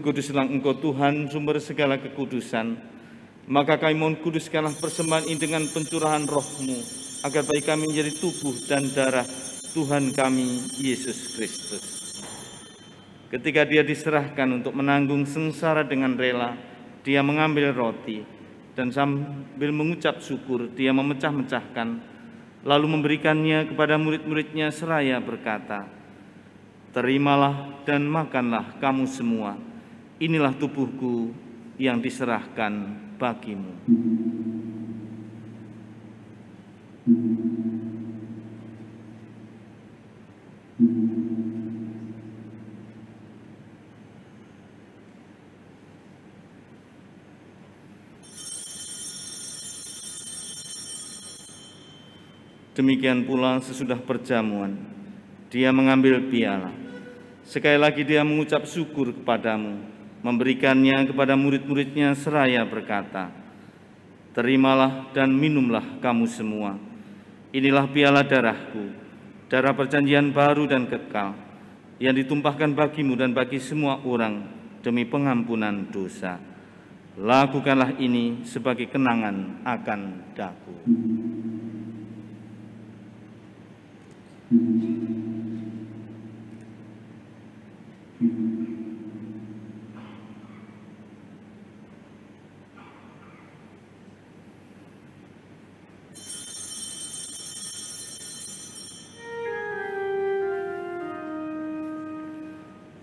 Kuduslah Engkau Tuhan, sumber segala kekudusan. Maka kami mohon kuduskanlah persembahan ini dengan pencurahan roh-Mu, agar bagi kami menjadi tubuh dan darah Tuhan kami, Yesus Kristus. Ketika Dia diserahkan untuk menanggung sengsara dengan rela, Dia mengambil roti, dan sambil mengucap syukur, Dia memecah-mecahkan, lalu memberikannya kepada murid-muridnya seraya berkata, "Terimalah dan makanlah kamu semua. Inilah tubuhku yang diserahkan bagimu." Demikian pula sesudah perjamuan, Dia mengambil piala. Sekali lagi Dia mengucap syukur kepadamu, memberikannya kepada murid-muridnya seraya berkata, "Terimalah dan minumlah kamu semua. Inilah piala darahku, darah perjanjian baru dan kekal, yang ditumpahkan bagimu dan bagi semua orang demi pengampunan dosa. Lakukanlah ini sebagai kenangan akan daku."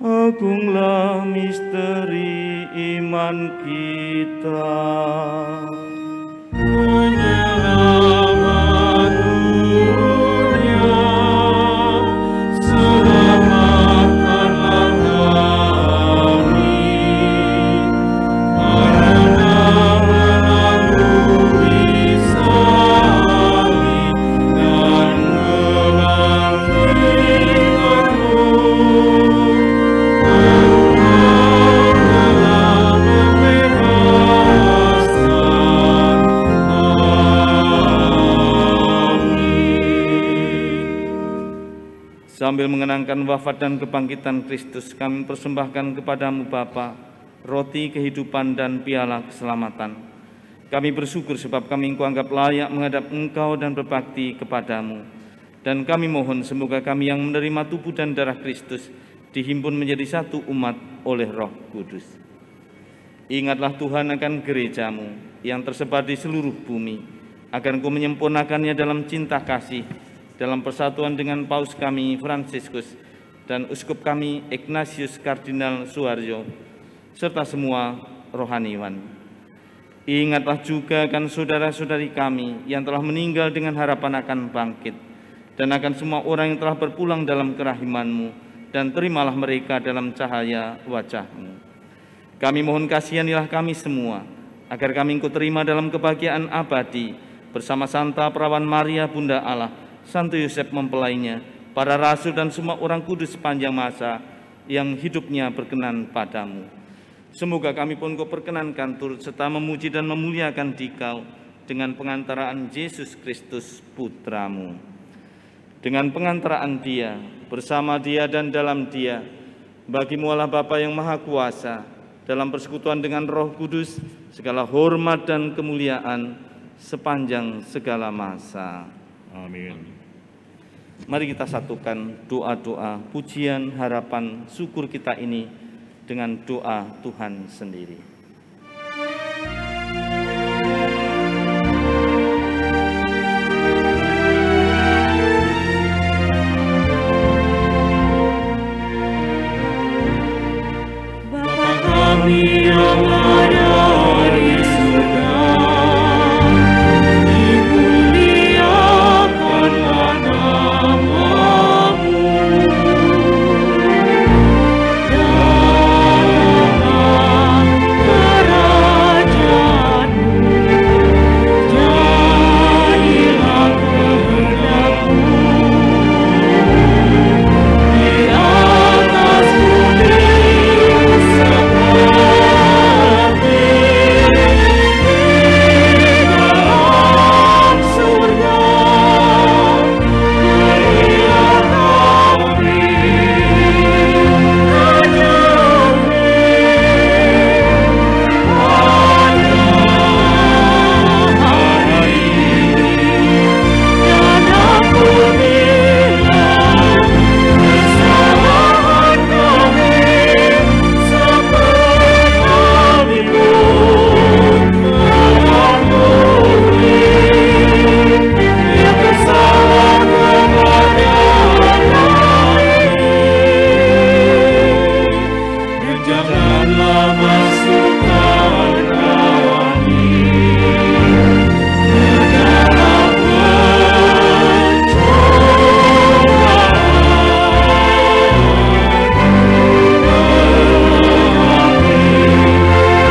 Agunglah misteri iman kita. Penyelamat dunia, selamatkanlah kami, karena melalui salib dan kebangkitan Sambil mengenangkan wafat dan kebangkitan Kristus, kami persembahkan kepadamu Bapa, roti kehidupan dan piala keselamatan. Kami bersyukur sebab kami Engkau anggap layak menghadap Engkau dan berbakti kepadamu. Dan kami mohon semoga kami yang menerima tubuh dan darah Kristus dihimpun menjadi satu umat oleh Roh Kudus. Ingatlah Tuhan akan gerejamu yang tersebar di seluruh bumi, agar Engkau menyempurnakannya dalam cinta kasih, dalam persatuan dengan Paus kami Fransiskus dan Uskup kami Ignatius Kardinal Suharyo, serta semua rohaniwan. Ingatlah juga akan saudara-saudari kami yang telah meninggal dengan harapan akan bangkit, dan akan semua orang yang telah berpulang dalam kerahiman-Mu, dan terimalah mereka dalam cahaya wajah-Mu. Kami mohon kasihanilah kami semua, agar kami Engkau terima dalam kebahagiaan abadi, bersama Santa Perawan Maria Bunda Allah, Santo Yosef mempelainya, para rasul dan semua orang kudus sepanjang masa yang hidupnya berkenan padamu. Semoga kami pun Kau perkenankan turut serta memuji dan memuliakan Dikau dengan pengantaraan Yesus Kristus Putramu. Dengan pengantaraan Dia, bersama Dia dan dalam Dia, bagi-Mu Allah Bapa yang Maha Kuasa, dalam persekutuan dengan Roh Kudus, segala hormat dan kemuliaan sepanjang segala masa. Amin. Mari kita satukan doa-doa, pujian, harapan, syukur kita ini dengan doa Tuhan sendiri. Bapa kami yang ada di surga, dimuliakanlah nama-Mu. Datanglah kerajaan-Mu, jadilah kehendak-Mu di atas bumi seperti di dalam surga. Berilah kami janganlah masukkan kami ke dalam pencobaan,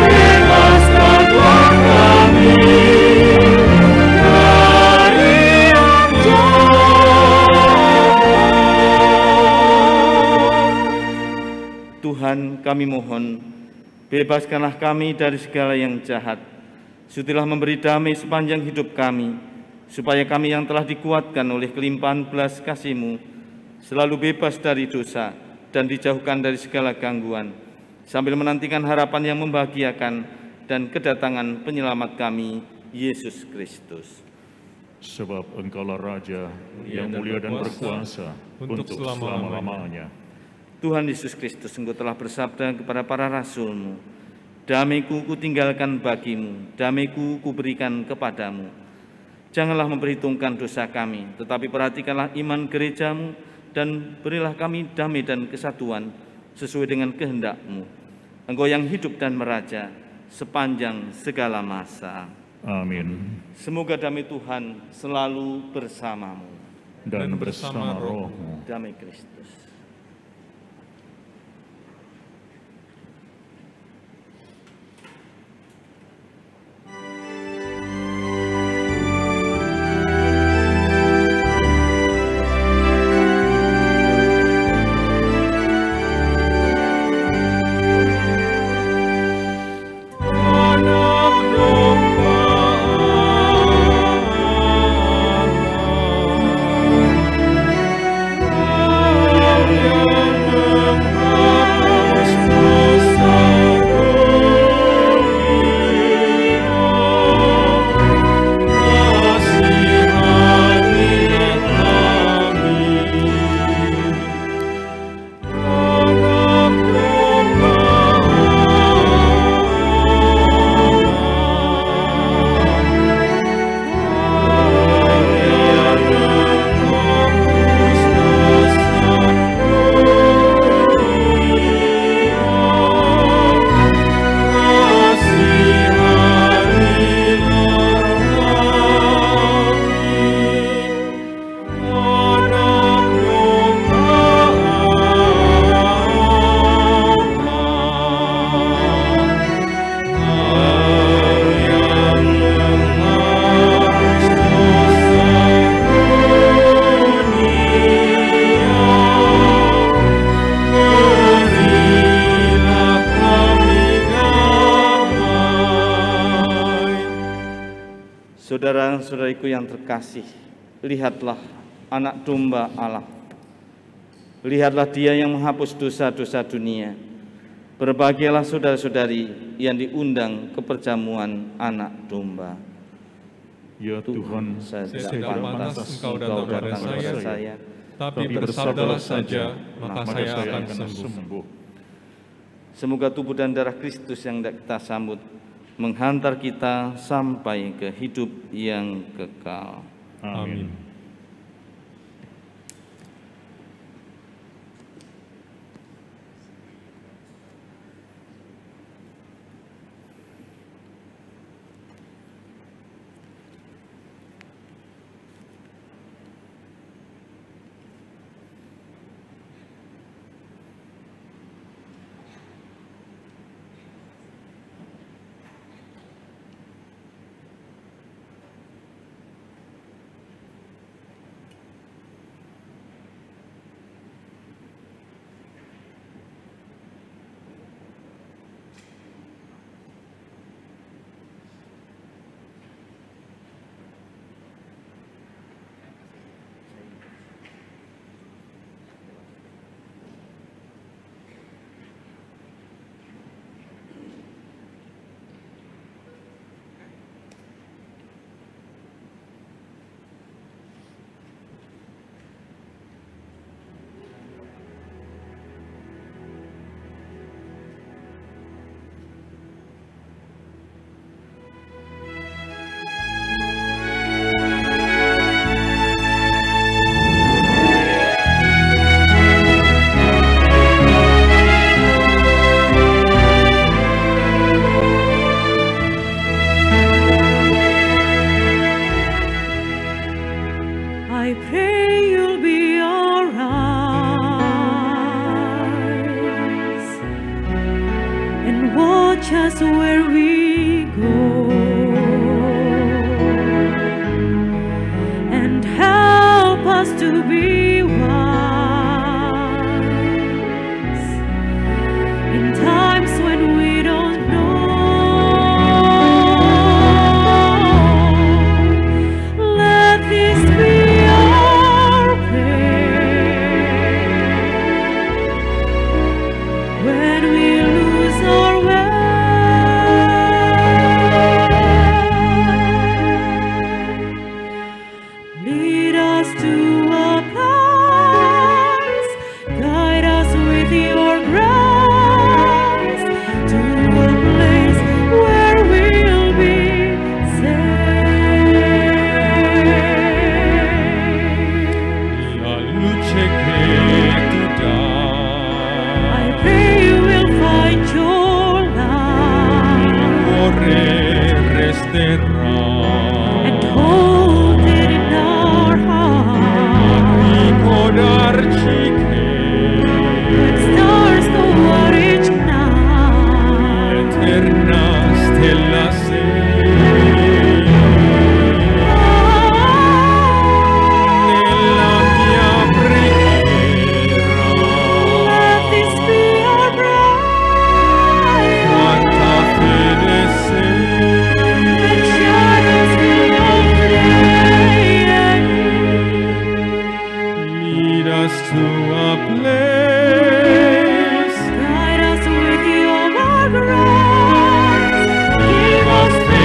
bebaskanlah kami dari yang jahat. Tuhan, kami mohon, bebaskanlah kami dari segala yang jahat. Sutilah memberi damai sepanjang hidup kami, supaya kami yang telah dikuatkan oleh kelimpahan belas kasih-Mu selalu bebas dari dosa dan dijauhkan dari segala gangguan, sambil menantikan harapan yang membahagiakan dan kedatangan penyelamat kami, Yesus Kristus. Sebab Engkaulah Raja yang mulia dan berkuasa untuk selama-lamanya. Tuhan Yesus Kristus, Engkau telah bersabda kepada para rasul-Mu, damai-Ku kutinggalkan bagi-Mu, damai-Ku kuberikan kepadamu. Janganlah memperhitungkan dosa kami, tetapi perhatikanlah iman gereja-Mu, dan berilah kami damai dan kesatuan sesuai dengan kehendak-Mu. Engkau yang hidup dan meraja sepanjang segala masa. Amin. Semoga damai Tuhan selalu bersamamu. Dan bersama roh-Mu. Damai Kristus. Anak domba Allah, Saudara-saudariku yang terkasih, lihatlah anak domba Allah. Lihatlah Dia yang menghapus dosa-dosa dunia. Berbahagialah saudara-saudari yang diundang ke perjamuan anak domba. Ya Tuhan, saya Tidak tidak pantas pantas Engkau datang kepada saya, tapi bersabdalah saja, maka saya akan sembuh. Semoga tubuh dan darah Kristus yang kita sambut menghantar kita sampai ke hidup yang kekal. Amin. I pray you'll be alright and watch us where we go and help us to be wise in times when we don't know. Let this be when we lose our way. Lead us to a place, guide us with your grace, to a place where we'll be safe. La luce che tu dai, I pray you will find your light cuore resterà. and hold it in our heart. Ricordarci che When stars go out each night, l'eterna stella sei. Nella mia preghiera, let this be our prayer. quanta fede sei. When shadows fill our day, Lead us to a place, guide us with your grace. Give us faith.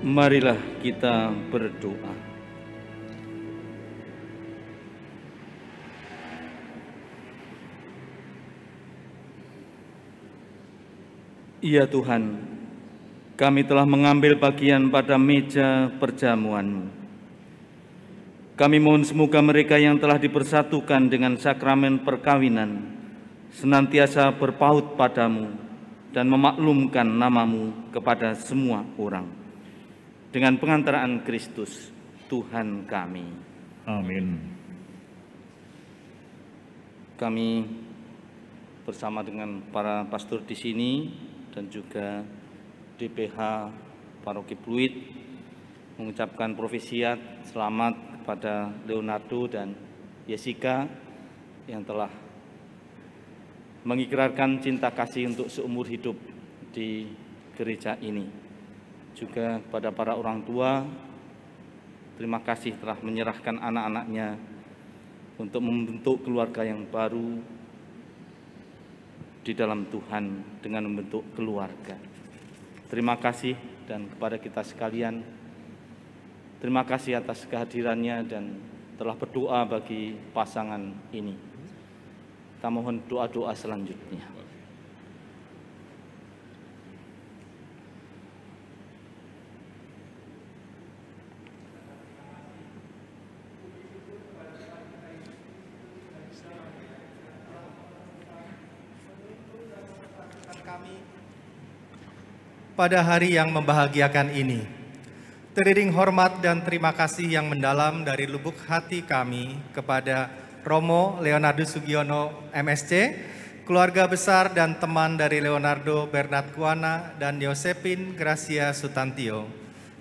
Marilah kita berdoa. Ya Tuhan, kami telah mengambil bagian pada meja perjamuan-Mu. Kami mohon semoga mereka yang telah dipersatukan dengan sakramen perkawinan senantiasa berpaut padamu dan memaklumkan nama-Mu kepada semua orang. Dengan pengantaraan Kristus, Tuhan kami. Amin. Kami bersama dengan para pastor di sini dan juga DPH Paroki Pluit mengucapkan profesiat selamat kepada Leonardo dan Jessica yang telah mengikrarkan cinta kasih untuk seumur hidup di gereja ini. Juga kepada para orang tua, terima kasih telah menyerahkan anak-anaknya untuk membentuk keluarga yang baru di dalam Tuhan dengan membentuk keluarga. Terima kasih, dan kepada kita sekalian, terima kasih atas kehadirannya dan telah berdoa bagi pasangan ini. Kita mohon doa-doa selanjutnya. Pada hari yang membahagiakan ini, teriring hormat dan terima kasih yang mendalam dari lubuk hati kami kepada Romo Leonardo Sugiono MSc, keluarga besar dan teman dari Leonardo Bernat Kuana dan Josephine Gracia Sutantio,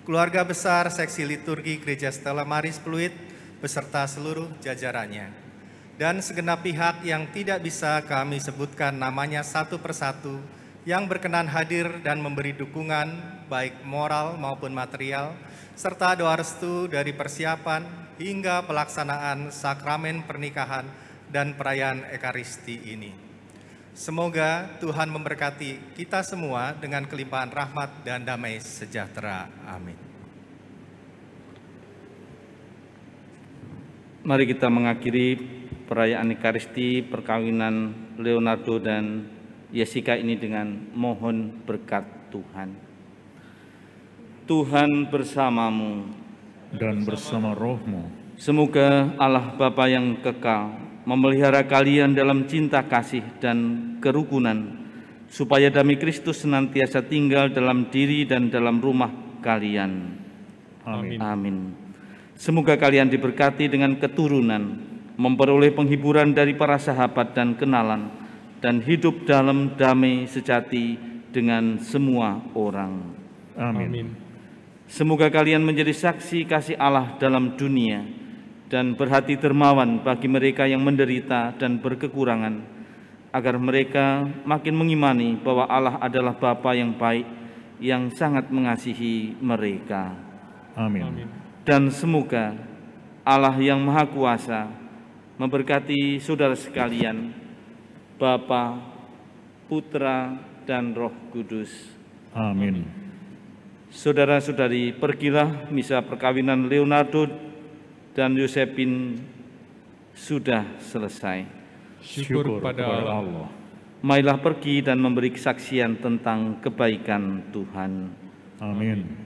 keluarga besar Seksi Liturgi Gereja Stella Maris Pluit beserta seluruh jajarannya, dan segenap pihak yang tidak bisa kami sebutkan namanya satu persatu, yang berkenan hadir dan memberi dukungan baik moral maupun material, serta doa restu dari persiapan hingga pelaksanaan sakramen pernikahan dan perayaan Ekaristi ini. Semoga Tuhan memberkati kita semua dengan kelimpahan rahmat dan damai sejahtera. Amin. Mari kita mengakhiri perayaan Ekaristi perkawinan Leonardo dan Jessica ini dengan mohon berkat Tuhan. Tuhan bersamamu Dan bersama rohmu. Semoga Allah Bapa yang kekal memelihara kalian dalam cinta kasih dan kerukunan, supaya damai Kristus senantiasa tinggal dalam diri dan dalam rumah kalian. Amin. Amin. Semoga kalian diberkati dengan keturunan, memperoleh penghiburan dari para sahabat dan kenalan, dan hidup dalam damai sejati dengan semua orang. Amin. Semoga kalian menjadi saksi kasih Allah dalam dunia dan berhati dermawan bagi mereka yang menderita dan berkekurangan, agar mereka makin mengimani bahwa Allah adalah Bapa yang baik yang sangat mengasihi mereka. Amin. Dan semoga Allah yang Maha Kuasa memberkati saudara sekalian, Bapa, Putra, dan Roh Kudus. Amin. Saudara-saudari, pergilah, misa perkawinan Leonardo dan Josephine sudah selesai. Syukur pada Allah. Marilah pergi dan memberi kesaksian tentang kebaikan Tuhan. Amin.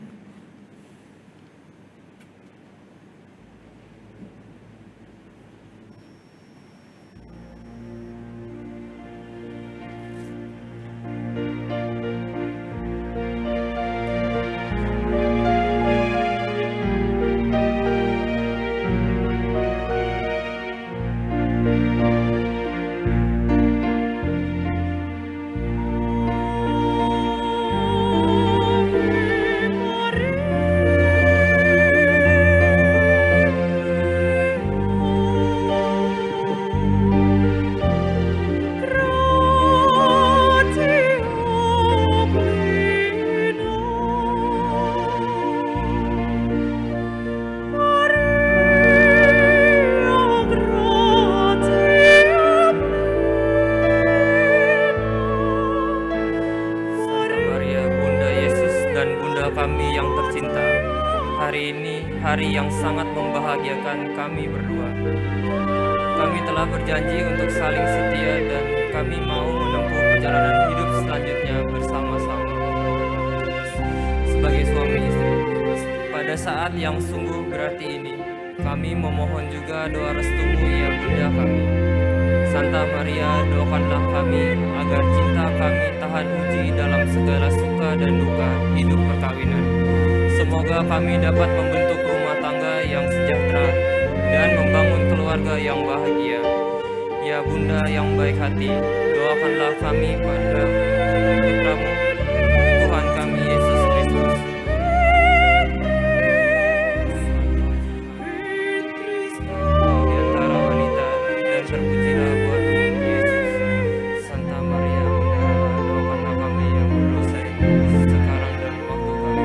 hari ini hari yang sangat membahagiakan kami berdua. Kami telah berjanji untuk saling setia dan kami mau menempuh perjalanan hidup selanjutnya bersama-sama. Sebagai suami istri, pada saat yang sungguh berarti ini, kami memohon juga doa restumu ya Bunda kami. Santa Maria, doakanlah kami agar cinta kami tahan uji dalam segala suka dan duka hidup perkawinan. Semoga kami dapat membentuk rumah tangga yang sejahtera dan membangun keluarga yang bahagia. Ya Bunda yang baik hati, doakanlah kami pada putramu, Tuhan kami Yesus Kristus. Di antara wanita dan terpujilah buat Yesus. Santa Maria, Bunda, doakanlah kami yang berdosa ini sekarang dan waktu kami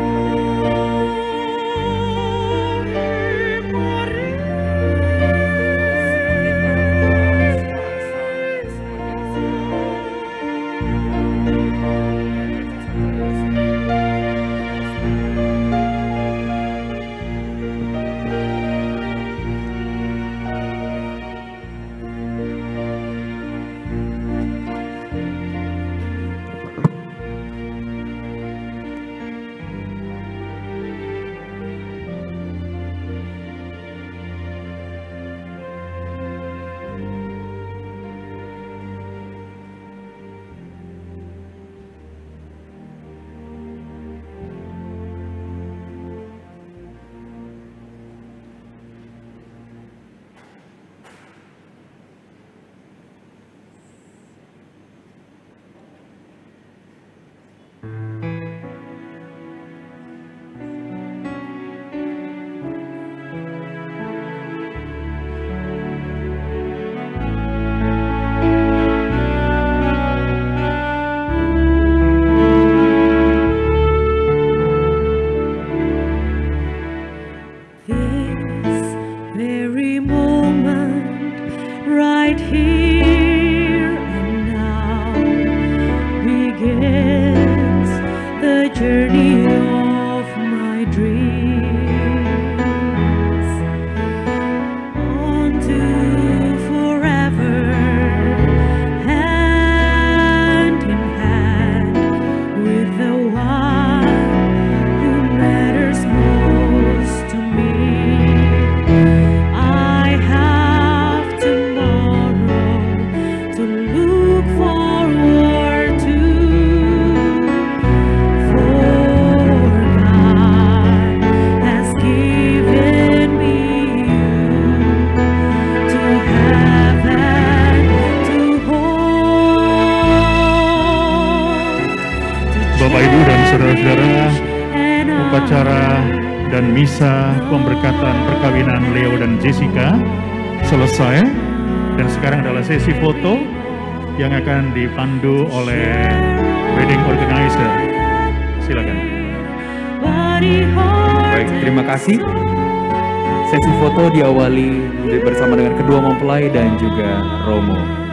upacara dan misa pemberkatan perkawinan Leo dan Jessica selesai, dan sekarang adalah sesi foto yang akan dipandu oleh wedding organizer. Silakan. Baik, terima kasih. Sesi foto diawali bersama dengan kedua mempelai dan juga Romo.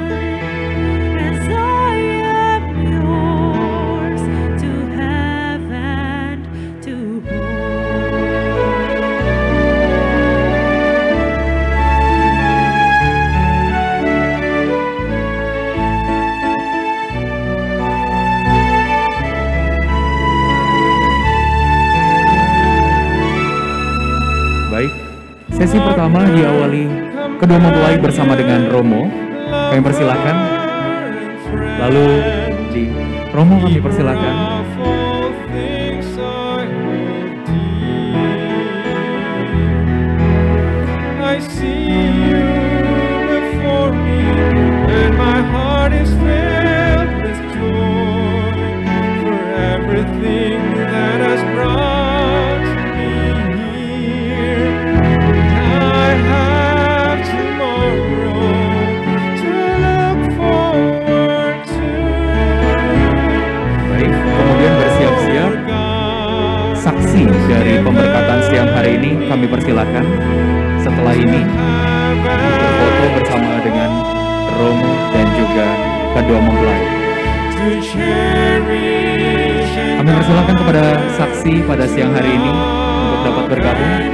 Sesi pertama diawali kedua mempelai bersama dengan Romo. Kami persilakan. Lalu di Romo kami persilakan. Dari pemberkatan siang hari ini kami persilakan. Setelah ini berfoto bersama dengan Romo dan juga kedua mempelai. Kami persilakan kepada saksi pada siang hari ini untuk dapat bergabung.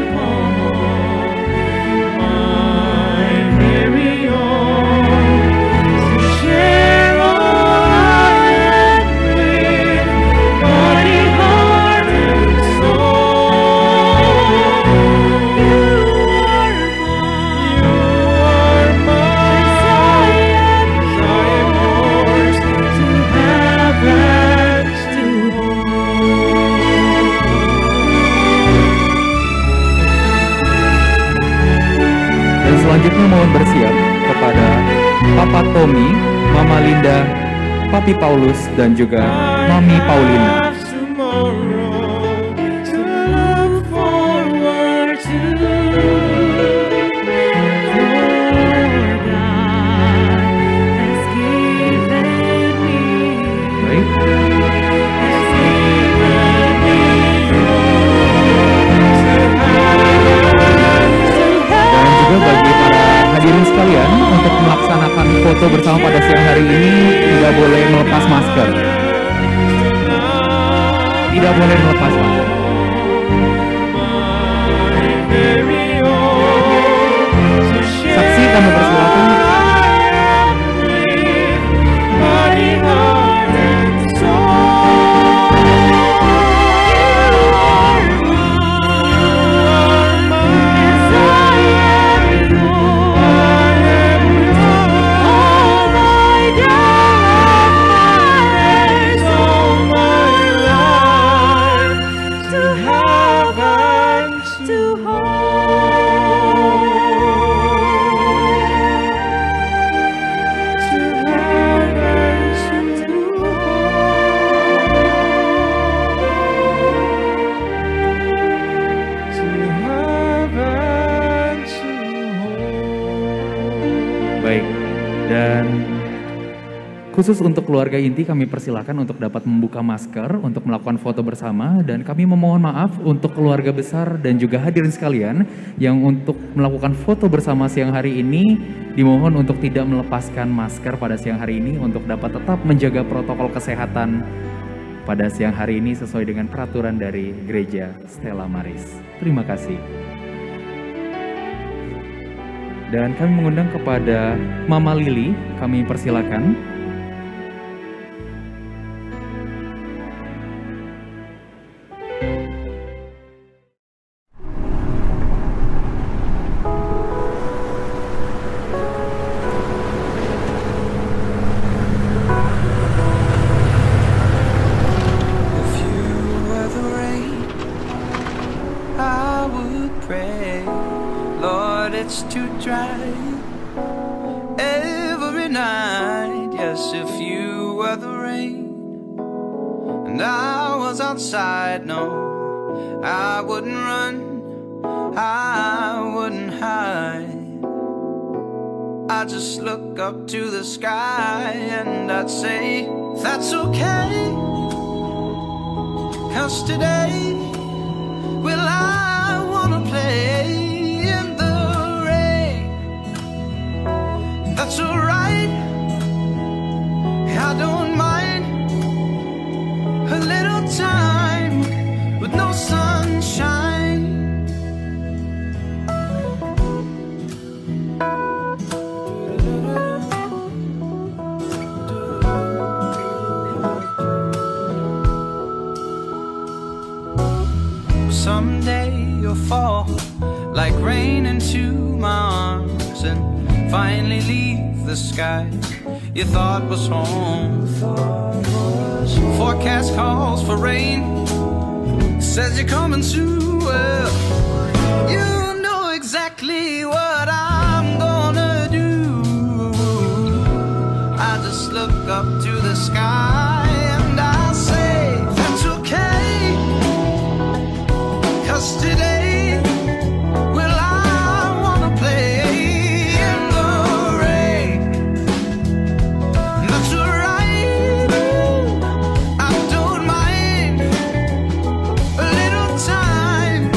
Selanjutnya mohon bersiap kepada Papa Tommy, Mama Linda, Papi Paulus, dan juga Mami Paulina. Hadirin sekalian, untuk melaksanakan foto bersama pada siang hari ini tidak boleh melepas masker. Tidak boleh melepas masker. Saksi kami persilakan. Khusus untuk keluarga inti kami persilakan untuk dapat membuka masker untuk melakukan foto bersama, dan kami memohon maaf untuk keluarga besar dan juga hadirin sekalian yang untuk melakukan foto bersama siang hari ini dimohon untuk tidak melepaskan masker pada siang hari ini untuk dapat tetap menjaga protokol kesehatan pada siang hari ini sesuai dengan peraturan dari Gereja Stella Maris. Terima kasih. Dan kami mengundang kepada Mama Lili, kami persilakan. Up to the sky and I'd say that's okay, 'cause today, well, I wanna play in the rain. That's alright, I don't mind a little time with no sunshine. Someday you'll fall like rain into my arms and finally leave the sky you thought was home. Forecast calls for rain, says you're coming soon. Well, you know exactly what I'm gonna do. I just look up to the sky and I say that's okay, 'cause today, well, I wanna play in the rain. That's alright, I don't mind a little time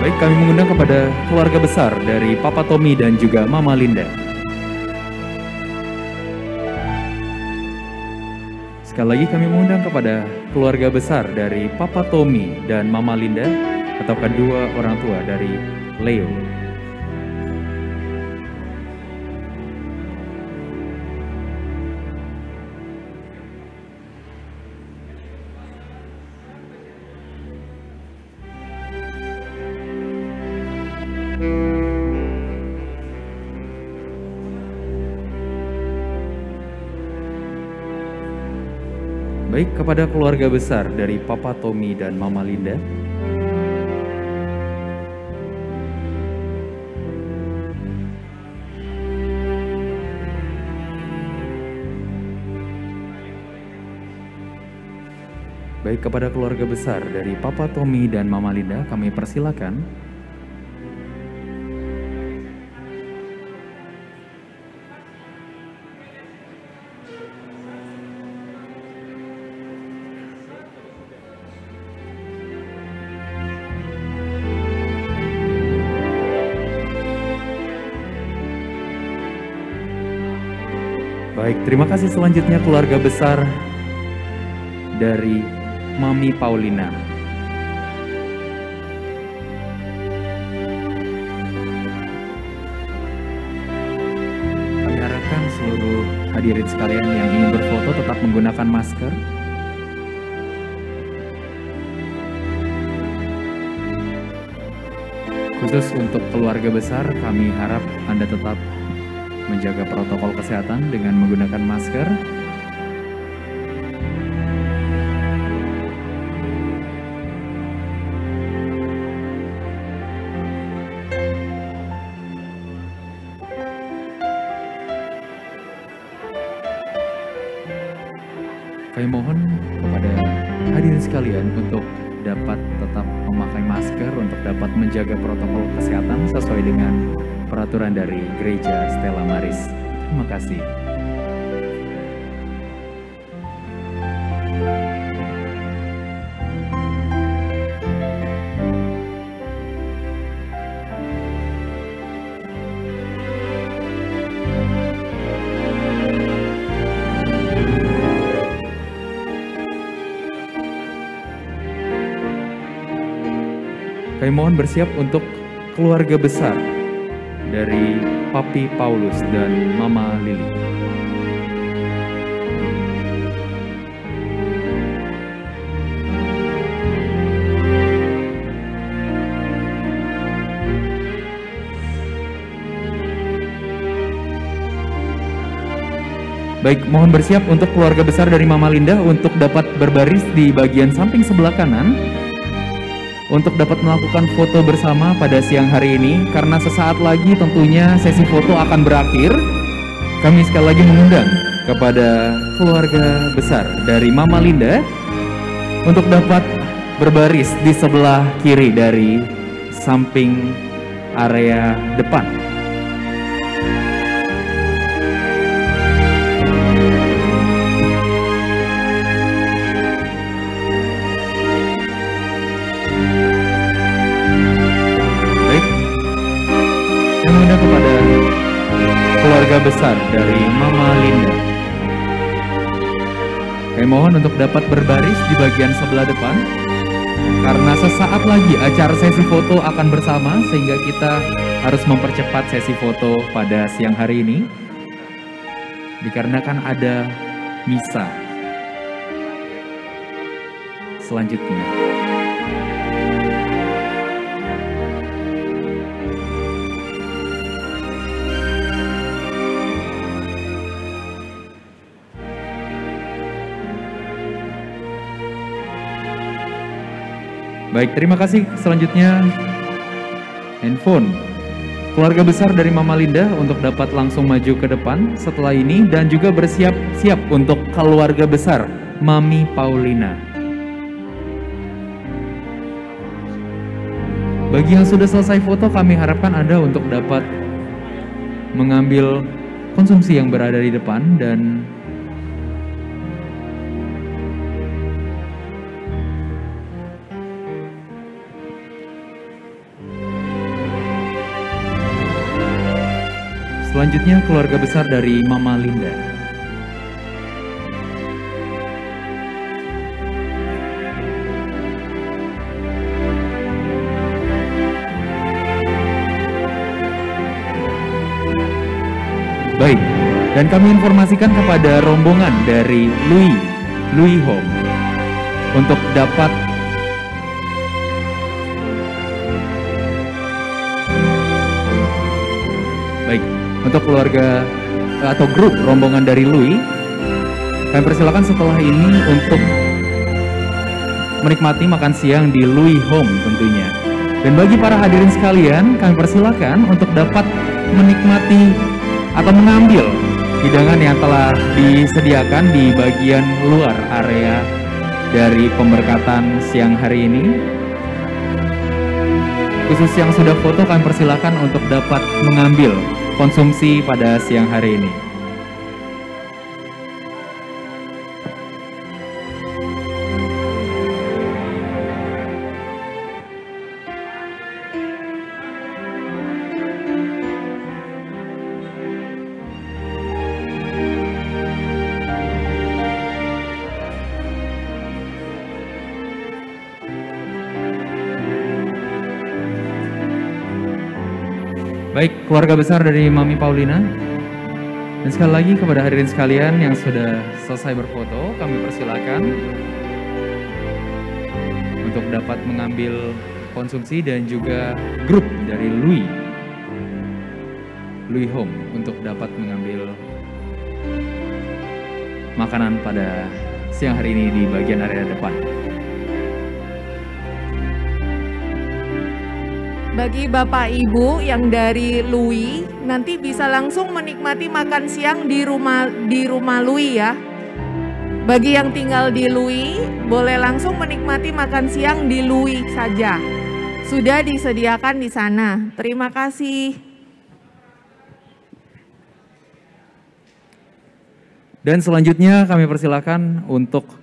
Baik, kami mengundang kepada keluarga besar dari Papa Tommy dan juga Mama Linda. Sekali lagi kami mengundang kepada keluarga besar dari Papa Tommy dan Mama Linda atau kedua orang tua dari Leo. Baik, kepada keluarga besar dari Papa Tommy dan Mama Linda. Baik, kepada keluarga besar dari Papa Tommy dan Mama Linda, kami persilakan. Baik, terima kasih. Selanjutnya keluarga besar dari Mami Paulina. Kami harapkan seluruh hadirin sekalian yang ingin berfoto tetap menggunakan masker. Khusus untuk keluarga besar, kami harap Anda tetap menjaga protokol kesehatan dengan menggunakan masker. Kami mohon kepada hadirin sekalian untuk dapat tetap memakai masker untuk dapat menjaga protokol kesehatan sesuai dengan peraturan dari Gereja Stella Maris. Terima kasih. Kami mohon bersiap untuk keluarga besar dari Papi Paulus dan Mama Lili. Baik, mohon bersiap untuk keluarga besar dari Mama Linda untuk dapat berbaris di bagian samping sebelah kanan untuk dapat melakukan foto bersama pada siang hari ini. Karena sesaat lagi tentunya sesi foto akan berakhir, kami sekali lagi mengundang kepada keluarga besar dari Mama Linda untuk dapat berbaris di sebelah kiri dari samping area depan. Kepada keluarga besar dari Mama Linda, kami mohon untuk dapat berbaris di bagian sebelah depan karena sesaat lagi acara sesi foto akan bersama, sehingga kita harus mempercepat sesi foto pada siang hari ini dikarenakan ada misa selanjutnya. Baik, terima kasih. Selanjutnya handphone keluarga besar dari Mama Linda untuk dapat langsung maju ke depan setelah ini dan juga bersiap-siap untuk keluarga besar Mami Paulina. Bagi yang sudah selesai foto, kami harapkan Anda untuk dapat mengambil konsumsi yang berada di depan dan Selanjutnya keluarga besar dari Mama Linda. Baik, dan kami informasikan kepada rombongan dari Louis Home untuk dapat untuk keluarga atau grup rombongan dari Louis, kami persilakan setelah ini untuk menikmati makan siang di Louis Home tentunya. Dan bagi para hadirin sekalian, kami persilakan untuk dapat menikmati atau mengambil hidangan yang telah disediakan di bagian luar area dari pemberkatan siang hari ini. Khusus yang sudah foto, kami persilakan untuk dapat mengambil konsumsi pada siang hari ini. Baik, keluarga besar dari Mami Paulina. Dan sekali lagi kepada hadirin sekalian yang sudah selesai berfoto, kami persilakan untuk dapat mengambil konsumsi dan juga grup dari Louis Home untuk dapat mengambil makanan pada siang hari ini di bagian area depan. Bagi Bapak Ibu yang dari Louis, nanti bisa langsung menikmati makan siang di rumah Louis ya. Bagi yang tinggal di Louis, boleh langsung menikmati makan siang di Louis saja. Sudah disediakan di sana. Terima kasih. Dan selanjutnya kami persilakan untuk